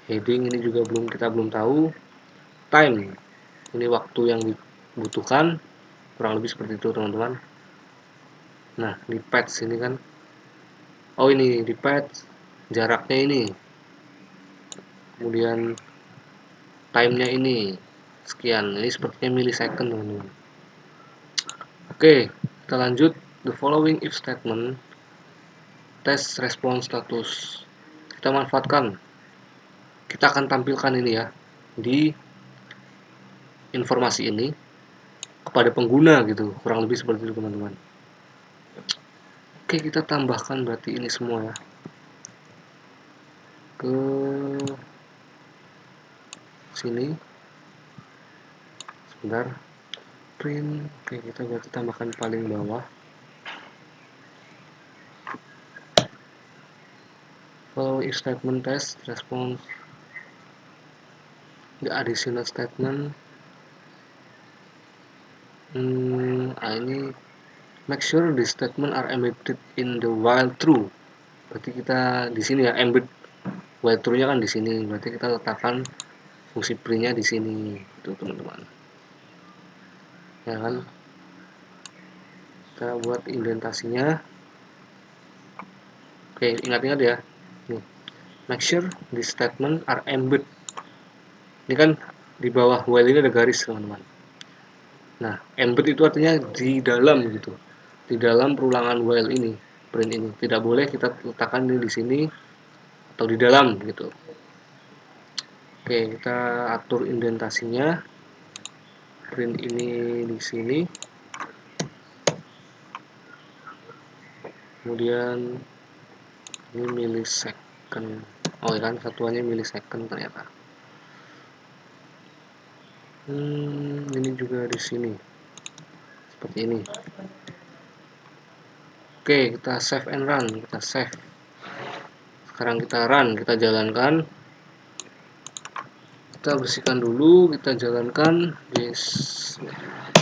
Heading ini juga kita belum tahu. Time ini waktu yang dibutuhkan, kurang lebih seperti itu teman-teman. Nah di paths ini kan, oh ini di paths jaraknya ini, kemudian time-nya ini sekian. Ini sepertinya millisecond teman-teman. Oke, kita lanjut. The following if statement test response status. Kita manfaatkan, kita akan tampilkan ini ya di informasi ini kepada pengguna gitu, kurang lebih seperti itu teman-teman. Oke, kita tambahkan berarti ini semua ya ke sini. Sebentar, print. Oke, kita berarti tambahkan paling bawah. Follow if statement test response the additional statement. Ini make sure the statement are embedded in the while true. Berarti kita di sini ya, embed while true-nya kan di sini. Berarti kita letakkan fungsi print-nya di sini, itu teman-teman. Ya kan? Kita buat indentasinya. Oke, ingat-ingat ya. Nih, make sure the statement are embedded. Ini kan di bawah while ini ada garis, teman-teman. Nah, embed itu artinya di dalam gitu. Di dalam perulangan while ini, print ini. Tidak boleh kita letakkan ini di sini atau di dalam gitu. Oke, kita atur indentasinya. Print ini di sini. Kemudian ini millisecond. Oh ya kan, satuannya millisecond ternyata. Ini juga di sini. Seperti ini. Oke, kita save and run. Kita save. Sekarang kita run, kita jalankan. Kita bersihkan dulu, kita jalankan base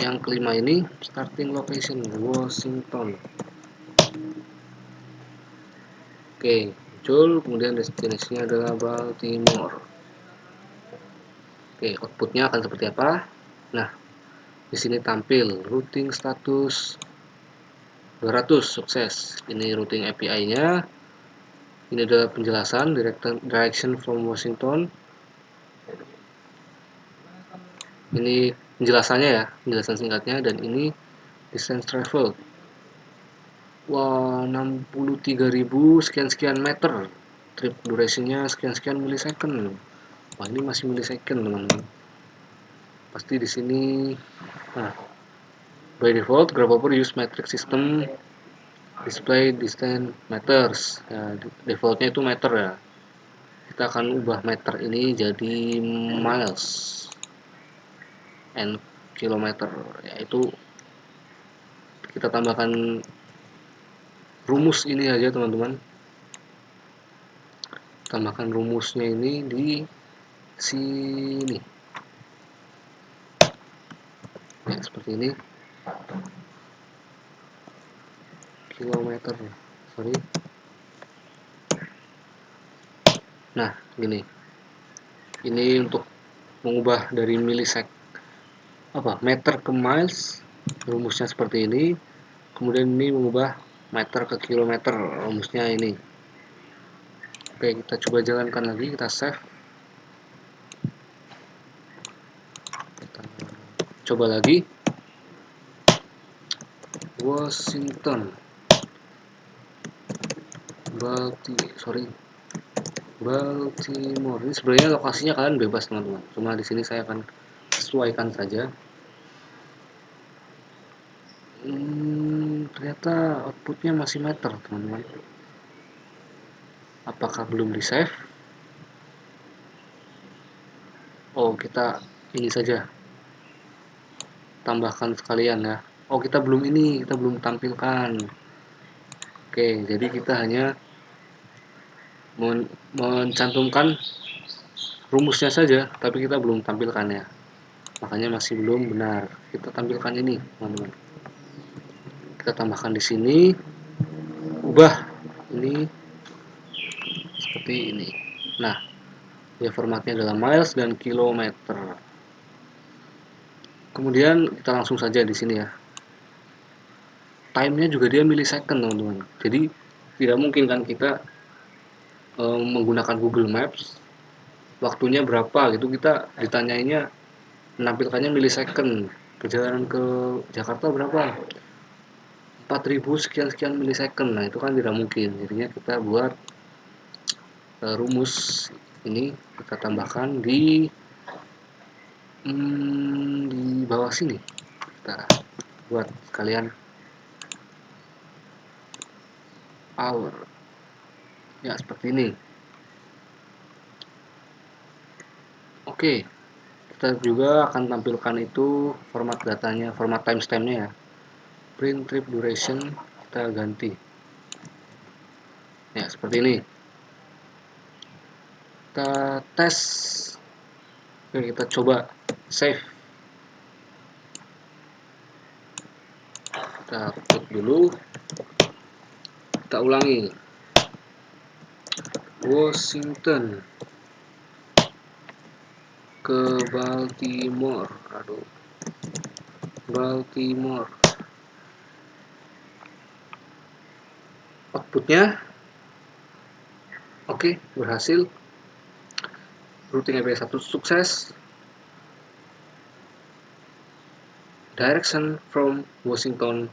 yang kelima ini, starting location Washington. Oke, muncul, kemudian destinasinya adalah Baltimore. Oke, outputnya akan seperti apa? Nah, di sini tampil routing status 200 sukses. Ini routing API-nya. Ini adalah penjelasan direction from Washington. Ini penjelasannya ya, penjelasan singkatnya, dan ini distance travel. Wah, 63.000 sekian-sekian meter. Trip duration-nya sekian-sekian millisecond. Wah, ini masih millisecond, teman-teman. Pasti di sini. Nah, by default, Grasshopper use metric system display distance meters. Ya, defaultnya itu meter ya. Kita akan ubah meter ini jadi miles and kilometer. Yaitu kita tambahkan rumus ini aja, teman-teman. Tambahkan rumusnya ini di sini. Ya, seperti ini. Kilometer, sorry. Nah, gini. Ini untuk mengubah dari meter ke miles, rumusnya seperti ini. Kemudian ini mengubah meter ke kilometer, rumusnya ini. Oke, kita coba jalankan lagi, kita save. Kita coba lagi. Washington, Baltimore. Ini sebenarnya lokasinya kalian bebas teman-teman. Cuma di sini saya akan sesuaikan saja. Ternyata outputnya masih meter teman-teman. Apakah belum di save? Oh, kita ini saja tambahkan sekalian ya. Oh, kita belum tampilkan. Oke, jadi kita hanya mencantumkan rumusnya saja, tapi kita belum tampilkan ya. Makanya masih belum benar. Kita tampilkan ini, teman-teman. Kita tambahkan di sini, ubah ini seperti ini. Nah, ya formatnya adalah miles dan kilometer. Kemudian kita langsung saja di sini ya. Time-nya juga dia millisecond, teman-teman. Jadi tidak mungkin kan kita menggunakan Google Maps waktunya berapa gitu, kita ditanyainnya menampilkannya millisecond. Perjalanan ke Jakarta berapa? 4000 sekian millisecond. Nah, itu kan tidak mungkin. Jadinya kita buat rumus ini, kita tambahkan di bawah sini. Kita buat sekalian hour. Ya, seperti ini. Oke. Kita juga akan tampilkan itu format datanya, format timestamp-nya ya. Print trip duration kita ganti. Ya, seperti ini. Kita tes. Oke, kita coba save. Kita put dulu. Kita ulangi. Washington ke Baltimore. Baltimore. Outputnya oke, berhasil. Routing IP1 sukses. Direction from Washington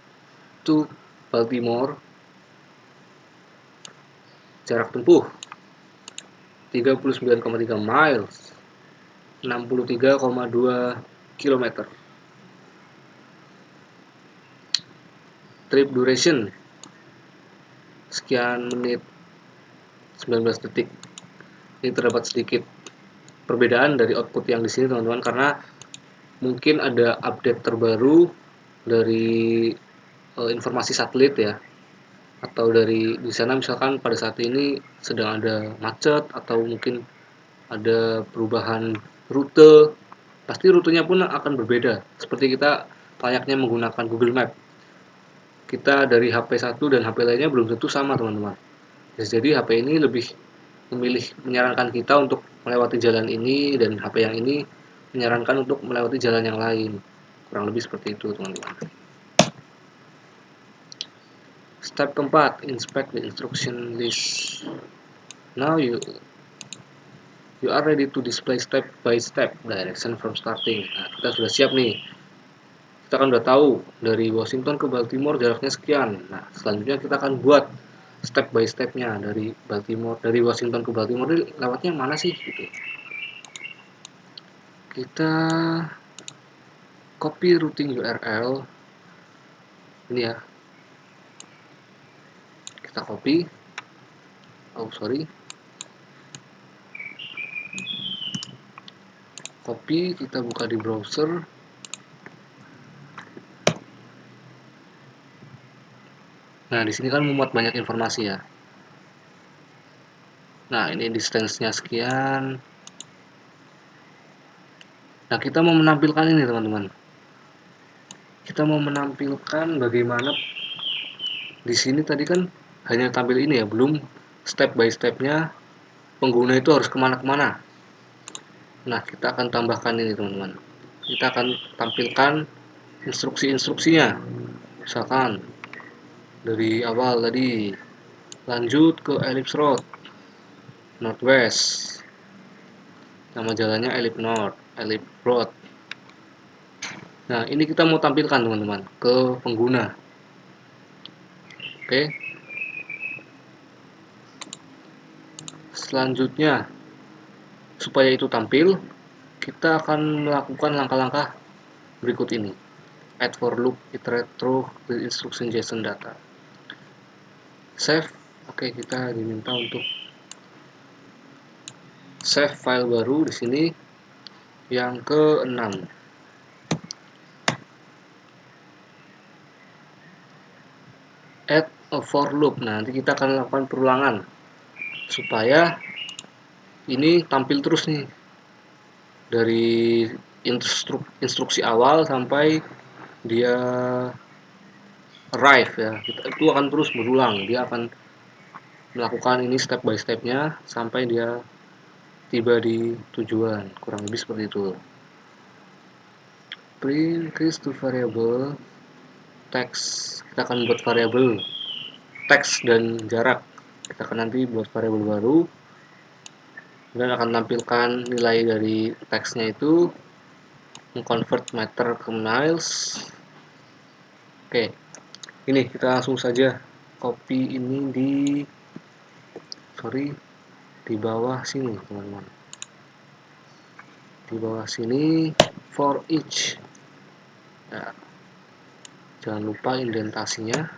to Baltimore. Jarak tempuh 39,3 miles, 63,2 km. Trip duration sekian menit 19 detik. Ini terdapat sedikit perbedaan dari output yang di sini teman-teman, karena mungkin ada update terbaru dari informasi satelit ya, atau dari di sana misalkan pada saat ini sedang ada macet atau mungkin ada perubahan rute, pasti rutenya pun akan berbeda. Seperti kita layaknya menggunakan Google Map. Kita dari HP satu dan HP lainnya belum tentu sama, teman-teman. Jadi HP ini lebih menyarankan kita untuk melewati jalan ini, dan HP yang ini menyarankan untuk melewati jalan yang lain. Kurang lebih seperti itu, teman-teman. Step keempat, inspect the instruction list. Now you are ready to display step by step direction from starting. Nah, kita sudah siap nih. Kita kan udah tahu dari Washington ke Baltimore jaraknya sekian. Nah, selanjutnya kita akan buat step by stepnya dari Washington ke Baltimore ini lewatnya mana sih gitu. Kita copy routing URL ini ya. Kita copy. Copy, kita buka di browser. Nah, di sini kan memuat banyak informasi ya. Nah, ini distance-nya sekian. Nah, kita mau menampilkan ini, teman-teman. Kita mau menampilkan bagaimana di sini tadi kan hanya tampil ini ya, belum step by stepnya pengguna itu harus kemana-kemana. Nah, kita akan tambahkan ini, teman-teman. Kita akan tampilkan instruksi-instruksinya. Misalkan dari awal tadi lanjut ke Ellipse Road Northwest, nama jalannya Ellipse Road. Nah, ini kita mau tampilkan teman-teman ke pengguna. Oke. Selanjutnya, supaya itu tampil, kita akan melakukan langkah-langkah berikut ini. Add for loop, iterate through the instruction JSON data. Save. Oke, kita diminta untuk save file baru di sini yang ke-6. Add a for loop. Nah, nanti kita akan lakukan perulangan supaya ini tampil terus nih dari instruksi awal sampai dia arrive ya. Itu akan terus berulang. Dia akan melakukan ini step by stepnya sampai dia tiba di tujuan, kurang lebih seperti itu. Print increase to variable text. Kita akan buat variabel teks dan jarak. Kita akan nanti buat variabel baru dan akan tampilkan nilai dari teksnya itu, mengconvert meter ke miles. Oke, ini kita langsung saja copy ini di bawah sini teman-teman. Di bawah sini for each ya, jangan lupa indentasinya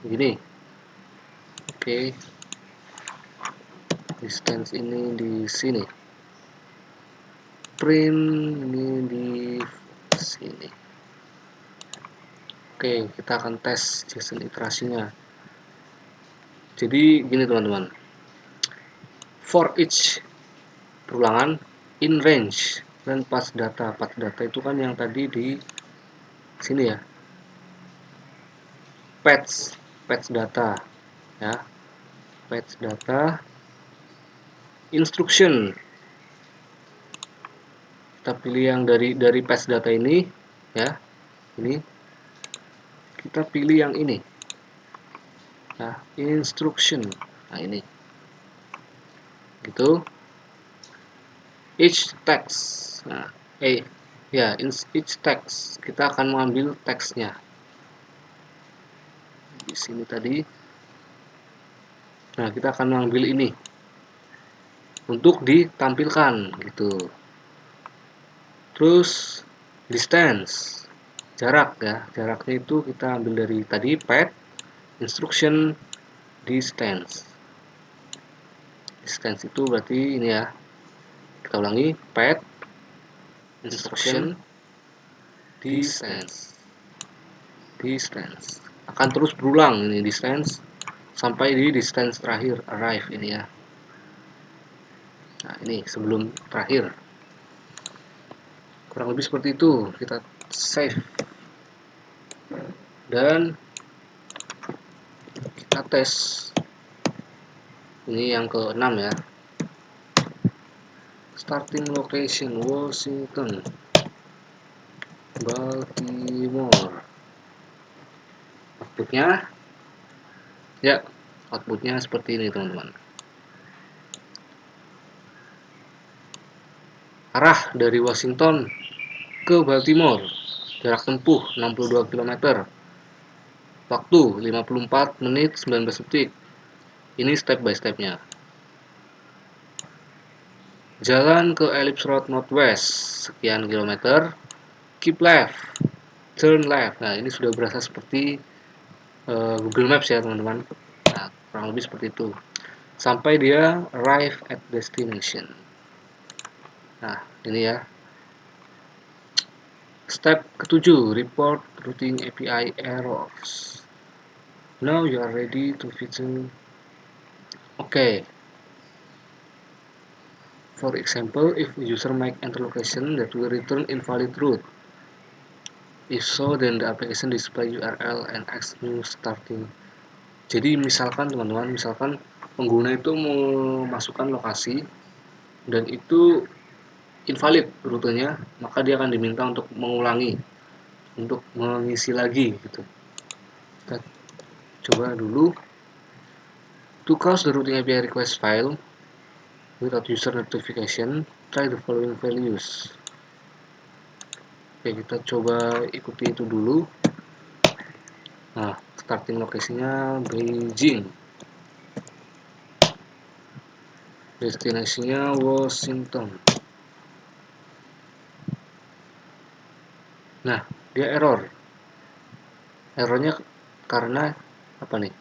begini. Oke, distance ini di sini, print ini di sini. Oke, kita akan tes JSON iterasinya. Jadi gini teman-teman, for each perulangan, in range, dan path data. Path data itu kan yang tadi di sini ya, patch data ya, patch data, instruction. Kita pilih yang dari patch data ini ya, ini kita pilih yang ini ya, instruction. Nah ini gitu, each text. Nah ya, each text kita akan mengambil teksnya di sini tadi. Nah, kita akan mengambil ini untuk ditampilkan gitu. Terus distance, jarak ya, jaraknya itu kita ambil dari tadi path, instruction, distance. Distance itu berarti ini ya, kita ulangi, path, instruction, distance. Distance akan terus berulang ini, distance sampai di distance terakhir, arrive ini ya. Nah, ini sebelum terakhir. Kurang lebih seperti itu. Kita save dan kita tes. Ini yang ke-6 ya. Starting location Washington, Baltimore. Outputnya ya, outputnya seperti ini teman-teman. Arah dari Washington ke Baltimore, jarak tempuh 62 km, waktu 54 menit 19 detik. Ini step by stepnya. Jalan ke Ellipse Road Northwest sekian kilometer, keep left, turn left. Nah, ini sudah berasa seperti Google Maps ya teman-teman. Nah, kurang lebih seperti itu sampai dia arrive at destination. Nah, ini ya. Step ke-7, report routing API errors. Now you are ready to visit. Okay. For example, if user make enter location that will return invalid route. If so, then the application display URL and ask new starting. Jadi misalkan teman-teman, misalkan pengguna itu memasukkan lokasi dan itu invalid rutenya, maka dia akan diminta untuk mengulangi, untuk mengisi lagi gitu. Kita coba dulu. To cause the routing API request file without user notification, try the following values. Oke, kita coba ikuti itu dulu. Nah, starting lokasinya Beijing, destinasinya Washington. Nah, dia errornya karena apa nih,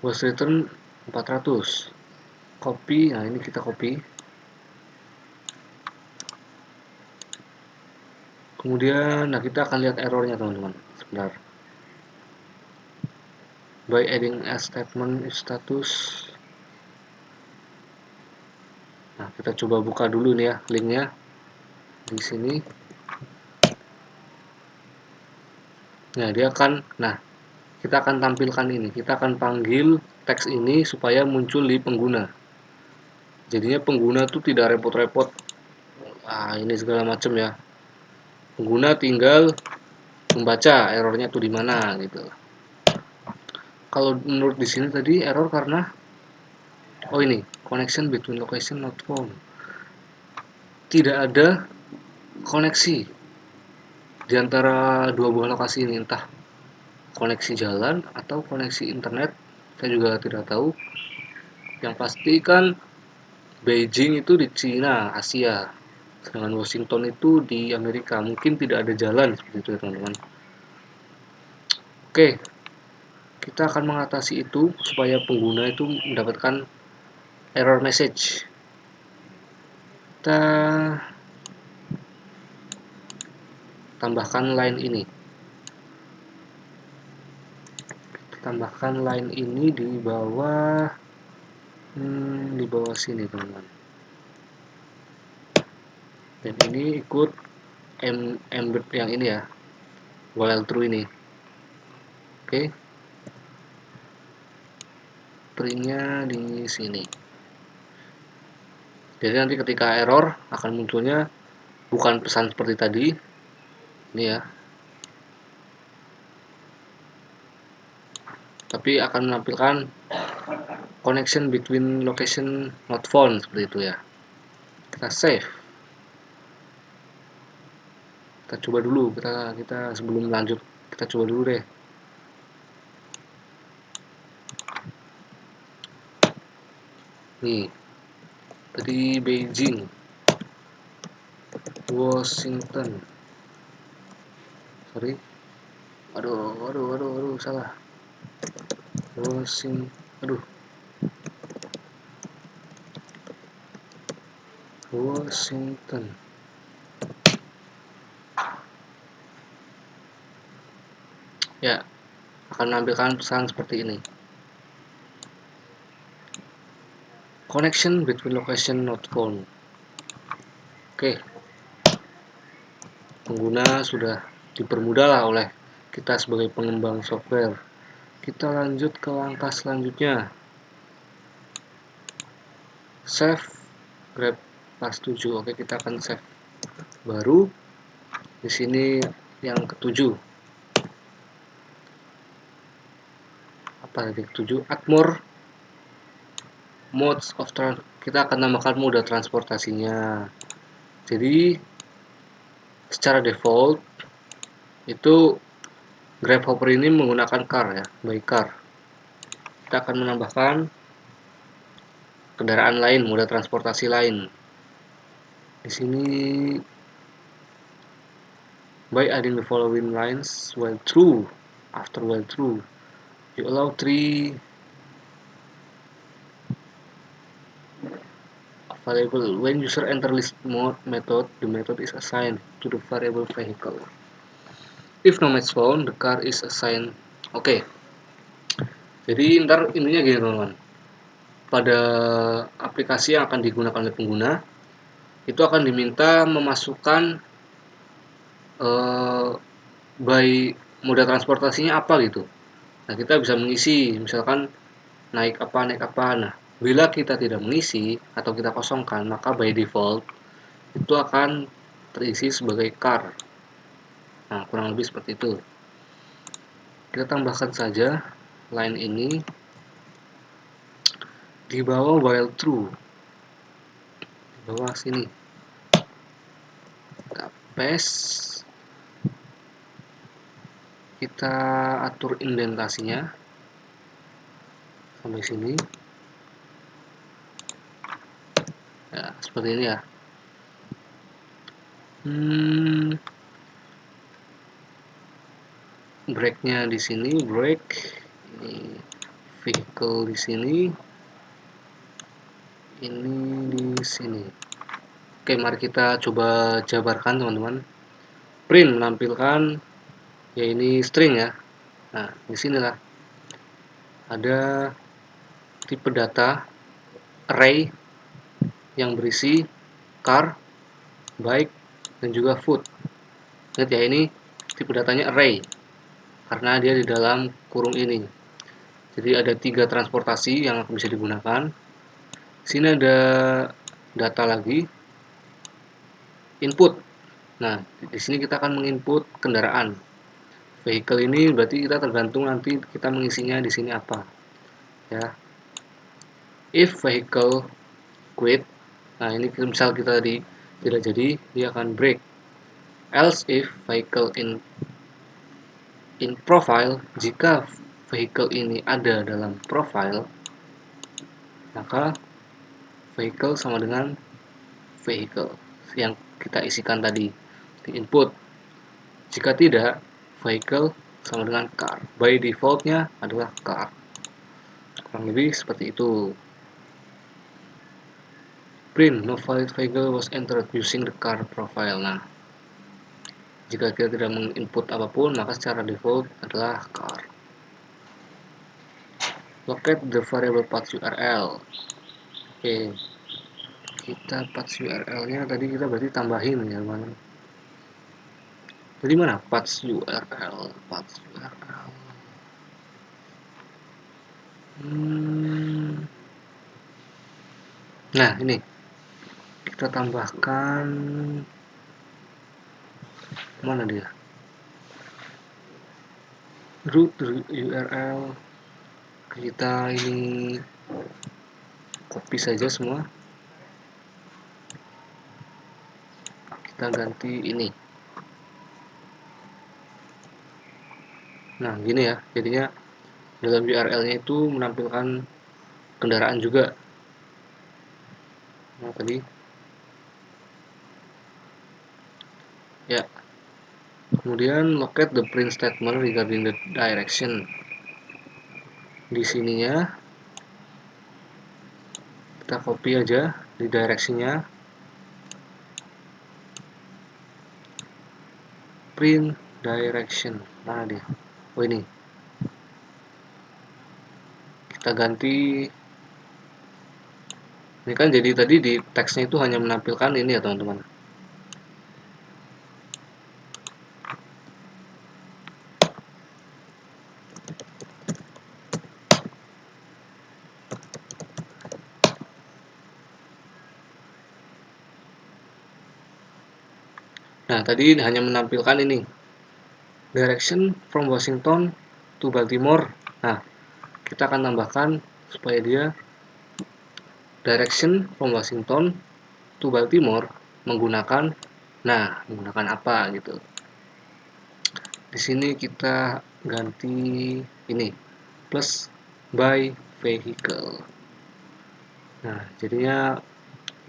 was return 400. Copy, nah ini kita copy, kemudian nah kita akan lihat errornya teman-teman. Sebentar. By adding a statement if status. Nah, kita coba buka dulu nih ya linknya di sini. Nah, kita akan tampilkan ini. Kita akan panggil teks ini supaya muncul di pengguna. Jadinya pengguna tuh tidak repot-repot. Ini segala macam ya. Pengguna tinggal membaca errornya tuh di mana gitu. Kalau menurut di sini tadi error karena ini connection between location not found. Tidak ada koneksi di antara dua buah lokasi ini, entah koneksi jalan atau koneksi internet, saya juga tidak tahu. Yang pasti kan Beijing itu di Cina, Asia, sedangkan Washington itu di Amerika. Mungkin tidak ada jalan seperti itu ya teman-teman. Oke, kita akan mengatasi itu supaya pengguna itu mendapatkan error message. Kita tambahkan line ini. Tambahkan line ini di bawah sini teman-teman. Dan ini ikut embed yang ini ya, while true ini. Oke, printnya di sini. Jadi nanti ketika error akan munculnya bukan pesan seperti tadi, ini ya, tapi akan menampilkan connection between location not found seperti itu ya. Kita save. Kita coba dulu, kita sebelum lanjut kita coba dulu deh. Nih, tadi Beijing, Washington. Sorry. Aduh, salah. Washington. Ya, akan menampilkan pesan seperti ini. Connection between location not found. Oke. Pengguna sudah dipermudah lah oleh kita sebagai pengembang software. Kita lanjut ke langkah selanjutnya. Save grab pas 7. Oke, kita akan save. Baru di sini yang ketujuh. Apa tadi ketujuh? Add more modes of kita akan tambahkan moda transportasinya. Jadi secara default itu Grabhopper ini menggunakan car ya, by car. Kita akan menambahkan kendaraan lain, moda transportasi lain. Di sini by adding the following lines while true. After while true, you allow 3 variable. When user enter list mode method, the method is assigned to the variable vehicle. If no match found, the car is assigned. Oke. Jadi ntar intinya gini teman-teman. Pada aplikasi yang akan digunakan oleh pengguna, itu akan diminta memasukkan by moda transportasinya apa gitu. Nah, kita bisa mengisi misalkan naik apa. Nah, bila kita tidak mengisi atau kita kosongkan, maka by default itu akan terisi sebagai car. Nah, kurang lebih seperti itu. Kita tambahkan saja line ini di bawah while true. Di bawah sini. Kita paste. Kita atur indentasinya sampai sini. Ya, seperti ini ya. Brake-nya di sini, brake. Ini vehicle di sini. Ini di sini. Oke, mari kita coba jabarkan, teman-teman. Print menampilkan ya ini string ya. Nah, di sinilah ada tipe data array yang berisi car, bike, dan juga food. Ingat ya, ini tipe datanya array karena dia di dalam kurung ini. Jadi ada 3 transportasi yang bisa digunakan. Sini ada data lagi, input. Nah, di sini kita akan menginput kendaraan. Vehicle ini berarti kita tergantung nanti kita mengisinya di sini apa. Ya. If vehicle quit, nah ini misal kita tadi tidak jadi, dia akan break. Else if vehicle in profile, jika vehicle ini ada dalam profile, maka vehicle sama dengan vehicle yang kita isikan tadi di input. Jika tidak, vehicle sama dengan car. By defaultnya adalah car. Kurang lebih seperti itu. Print no valid vehicle was entered using the car profile. Nah, jika kita tidak menginput apapun, maka secara default adalah car. Locate the variable path URL. Oke, kita path URL-nya tadi kita berarti tambahin ya, teman. Jadi mana path URL? Path URL. Nah, ini kita tambahkan, mana dia? Root URL. Kita ini copy saja semua. Kita ganti ini. Nah, gini ya. Jadinya dalam URL-nya itu menampilkan kendaraan juga. Nah, tadi ya. Kemudian locate the print statement regarding the direction. Di sininya kita copy aja di direction-nya. Print direction. Mana dia? Oh, ini. Kita ganti. Ini kan jadi tadi di teksnya itu hanya menampilkan ini ya, teman-teman. Nah, tadi hanya menampilkan ini. Direction from Washington to Baltimore. Nah, kita akan tambahkan supaya dia direction from Washington to Baltimore menggunakan apa gitu. Di sini kita ganti ini plus by vehicle. Nah, jadinya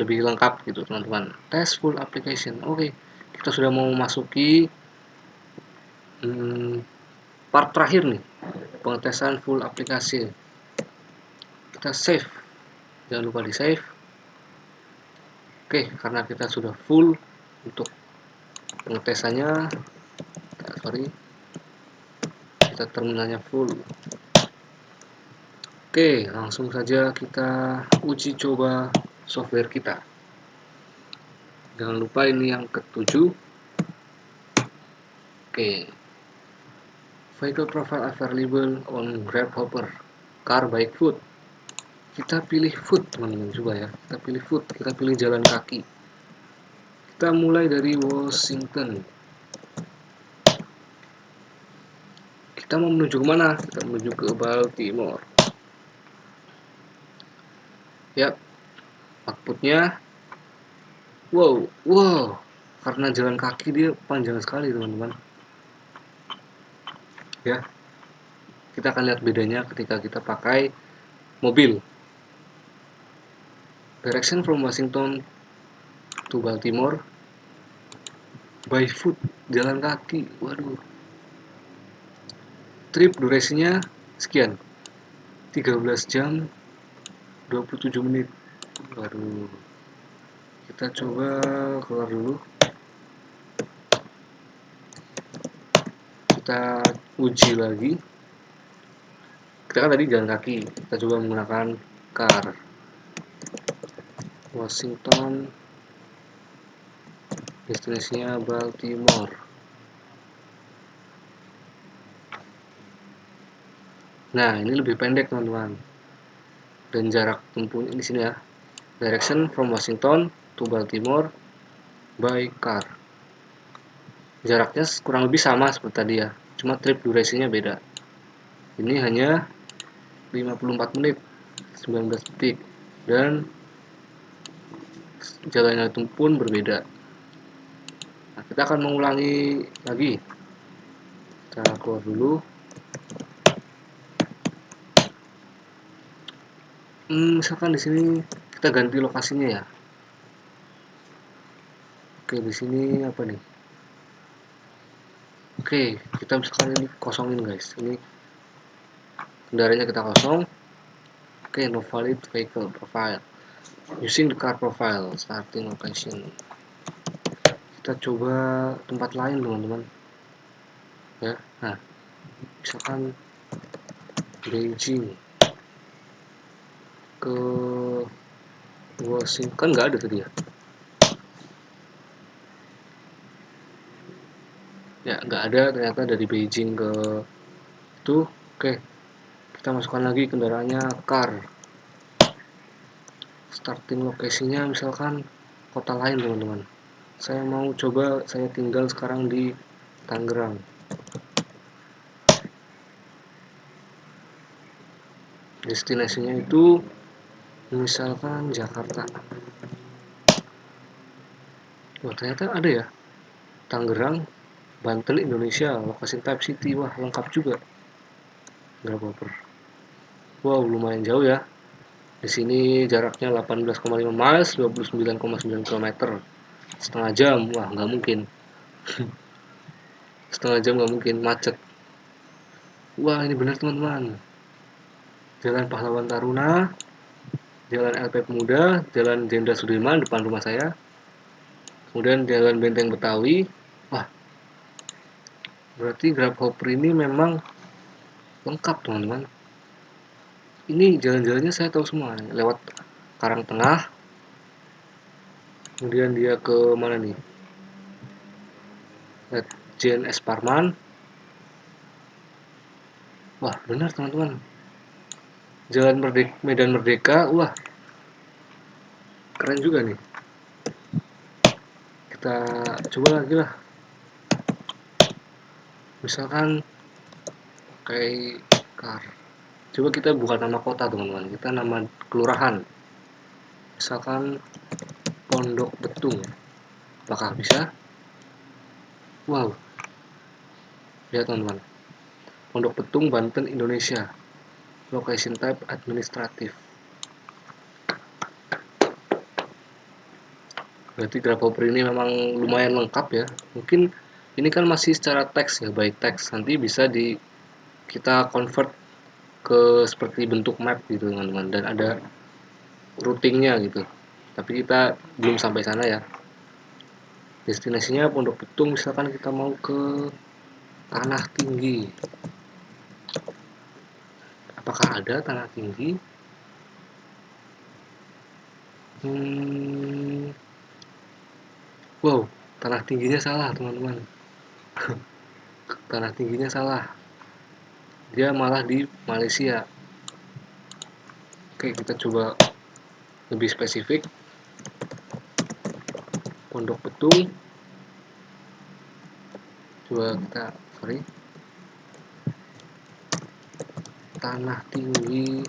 lebih lengkap gitu, teman-teman. Test full application. Oke, kita sudah mau memasuki part terakhir nih, pengetesan full aplikasi. Kita save, jangan lupa di save. Oke, karena kita sudah full untuk pengetesannya, kita terminalnya full. Oke, langsung saja kita uji coba software kita. Jangan lupa ini yang ke-7. Oke, vehicle profile available on Grabhopper, car, bike, food. Kita pilih food, teman-teman, coba ya. Kita pilih food, kita pilih jalan kaki. Kita mulai dari Washington. Kita mau menuju ke mana? Kita menuju ke Baltimore. Ya, outputnya, wow, karena jalan kaki dia panjang sekali, teman-teman. ya. Kita akan lihat bedanya ketika kita pakai mobil. Direction from Washington to Baltimore by foot, jalan kaki. Waduh. Trip durasinya sekian, 13 jam 27 menit. Waduh. Kita coba keluar dulu. Kita uji lagi. Kita kan tadi jalan kaki, kita coba menggunakan car. Washington, destinasinya Baltimore. Nah, ini lebih pendek teman-teman. Dan jarak tempuh di sini ya. Direction from Washington to Baltimore by car. Jaraknya kurang lebih sama seperti tadi ya. Cuma trip durasinya beda. Ini hanya 54 menit 19 detik dan jalannya itu pun berbeda. Nah, kita akan mengulangi lagi. Kita keluar dulu. Misalkan di sini kita ganti lokasinya ya. Oke, di sini apa nih? Oke, kita misalkan ini kosongin guys. Ini kendaraannya kita kosong. Oke, no valid vehicle profile. Using the car profile, starting location. Kita coba tempat lain teman-teman. Ya, nah, misalkan Beijing ke Washington, nggak ada tadi ya. Ya, nggak ada ternyata dari Beijing ke itu. Oke, kita masukkan lagi kendaraannya car. Starting lokasinya misalkan kota lain teman-teman. Saya mau coba, saya tinggal sekarang di Tangerang. Destinasinya itu misalkan Jakarta. Wah, ternyata ada ya. Tangerang, Banten, Indonesia, lokasi Type City. Wah, lengkap juga. Grabhopper. Wow, lumayan jauh ya. Di sini jaraknya 18,5 miles, 29,9 km. Setengah jam, wah nggak mungkin. Setengah jam nggak mungkin, macet. Wah, ini benar teman-teman. Jalan Pahlawan Taruna, Jalan LP Pemuda, Jalan Jenderal Sudirman depan rumah saya. Kemudian Jalan Benteng Betawi. Wah, berarti Grabhopper ini memang lengkap teman-teman. Ini jalan-jalannya saya tahu semua. Lewat Karang Tengah. Kemudian dia ke mana nih? Jen S. Parman. Wah, benar teman-teman. Jalan Medan Merdeka. Wah, keren juga nih. Kita coba lagi lah. Misalkan kayak car. Coba kita buka nama kota teman-teman. Kita nama kelurahan. Misalkan Pondok Betung. Apakah bisa? Wow. Lihat teman-teman. Pondok Betung, Banten, Indonesia. Location type administratif. Berarti Grabhopper ini memang lumayan lengkap ya. Mungkin ini kan masih secara teks ya, by teks. Nanti bisa kita convert ke seperti bentuk map gitu teman-teman, dan ada routingnya gitu. Tapi kita belum sampai sana ya. Destinasinya Pondok Betung, misalkan kita mau ke Tanah Tinggi. Apakah ada Tanah Tinggi? Wow, Tanah Tingginya salah teman-teman. Tanah Tingginya salah. Dia malah di Malaysia. Oke, kita coba lebih spesifik. Pondok Betung. Coba kita, Tanah Tinggi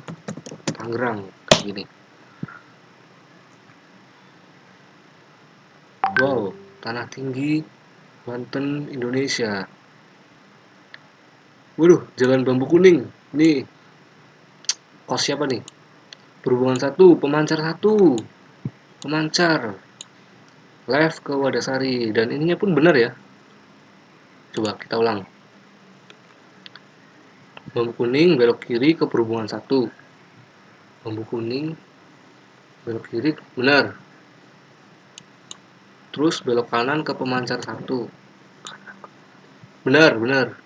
Tangerang kayak gini. Wow, Tanah Tinggi Banten Indonesia. Waduh, jalan bambu kuning. Nih, kos siapa nih? Berhubungan satu, pemancar satu. Pemancar. Left ke Wadasari. Dan ininya pun benar ya. Coba kita ulang. Bambu kuning belok kiri ke perhubungan satu. Bambu kuning belok kiri, benar. Terus belok kanan ke pemancar satu. Benar, benar.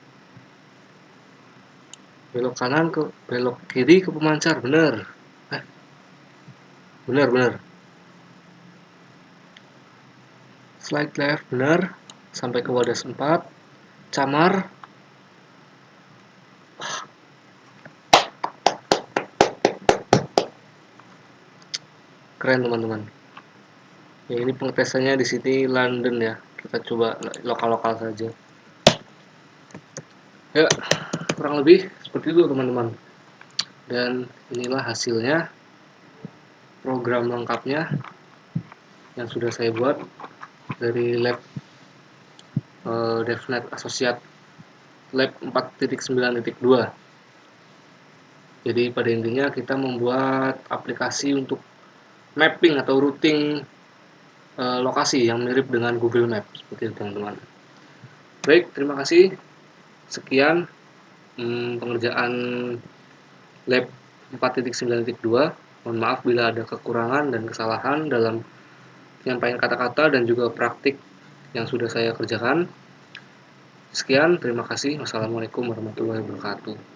Belok kiri ke pemancar, benar. Eh, benar, benar. Slide left, benar. Sampai ke Wadas 4. Camar. Keren teman-teman. Ya, ini pengetesannya di sini London ya. Kita coba lokal-lokal saja. Ya, kurang lebih seperti itu teman-teman. Dan inilah hasilnya, program lengkapnya yang sudah saya buat dari lab DevNet Associate Lab 4.9.2. Jadi pada intinya kita membuat aplikasi untuk mapping atau routing lokasi yang mirip dengan Google Maps seperti itu teman-teman. Baik, terima kasih. Sekian pengerjaan lab 4.9.2. Mohon maaf bila ada kekurangan dan kesalahan dalam penyampaian kata-kata dan juga praktik yang sudah saya kerjakan. Sekian, terima kasih. Wassalamualaikum warahmatullahi wabarakatuh.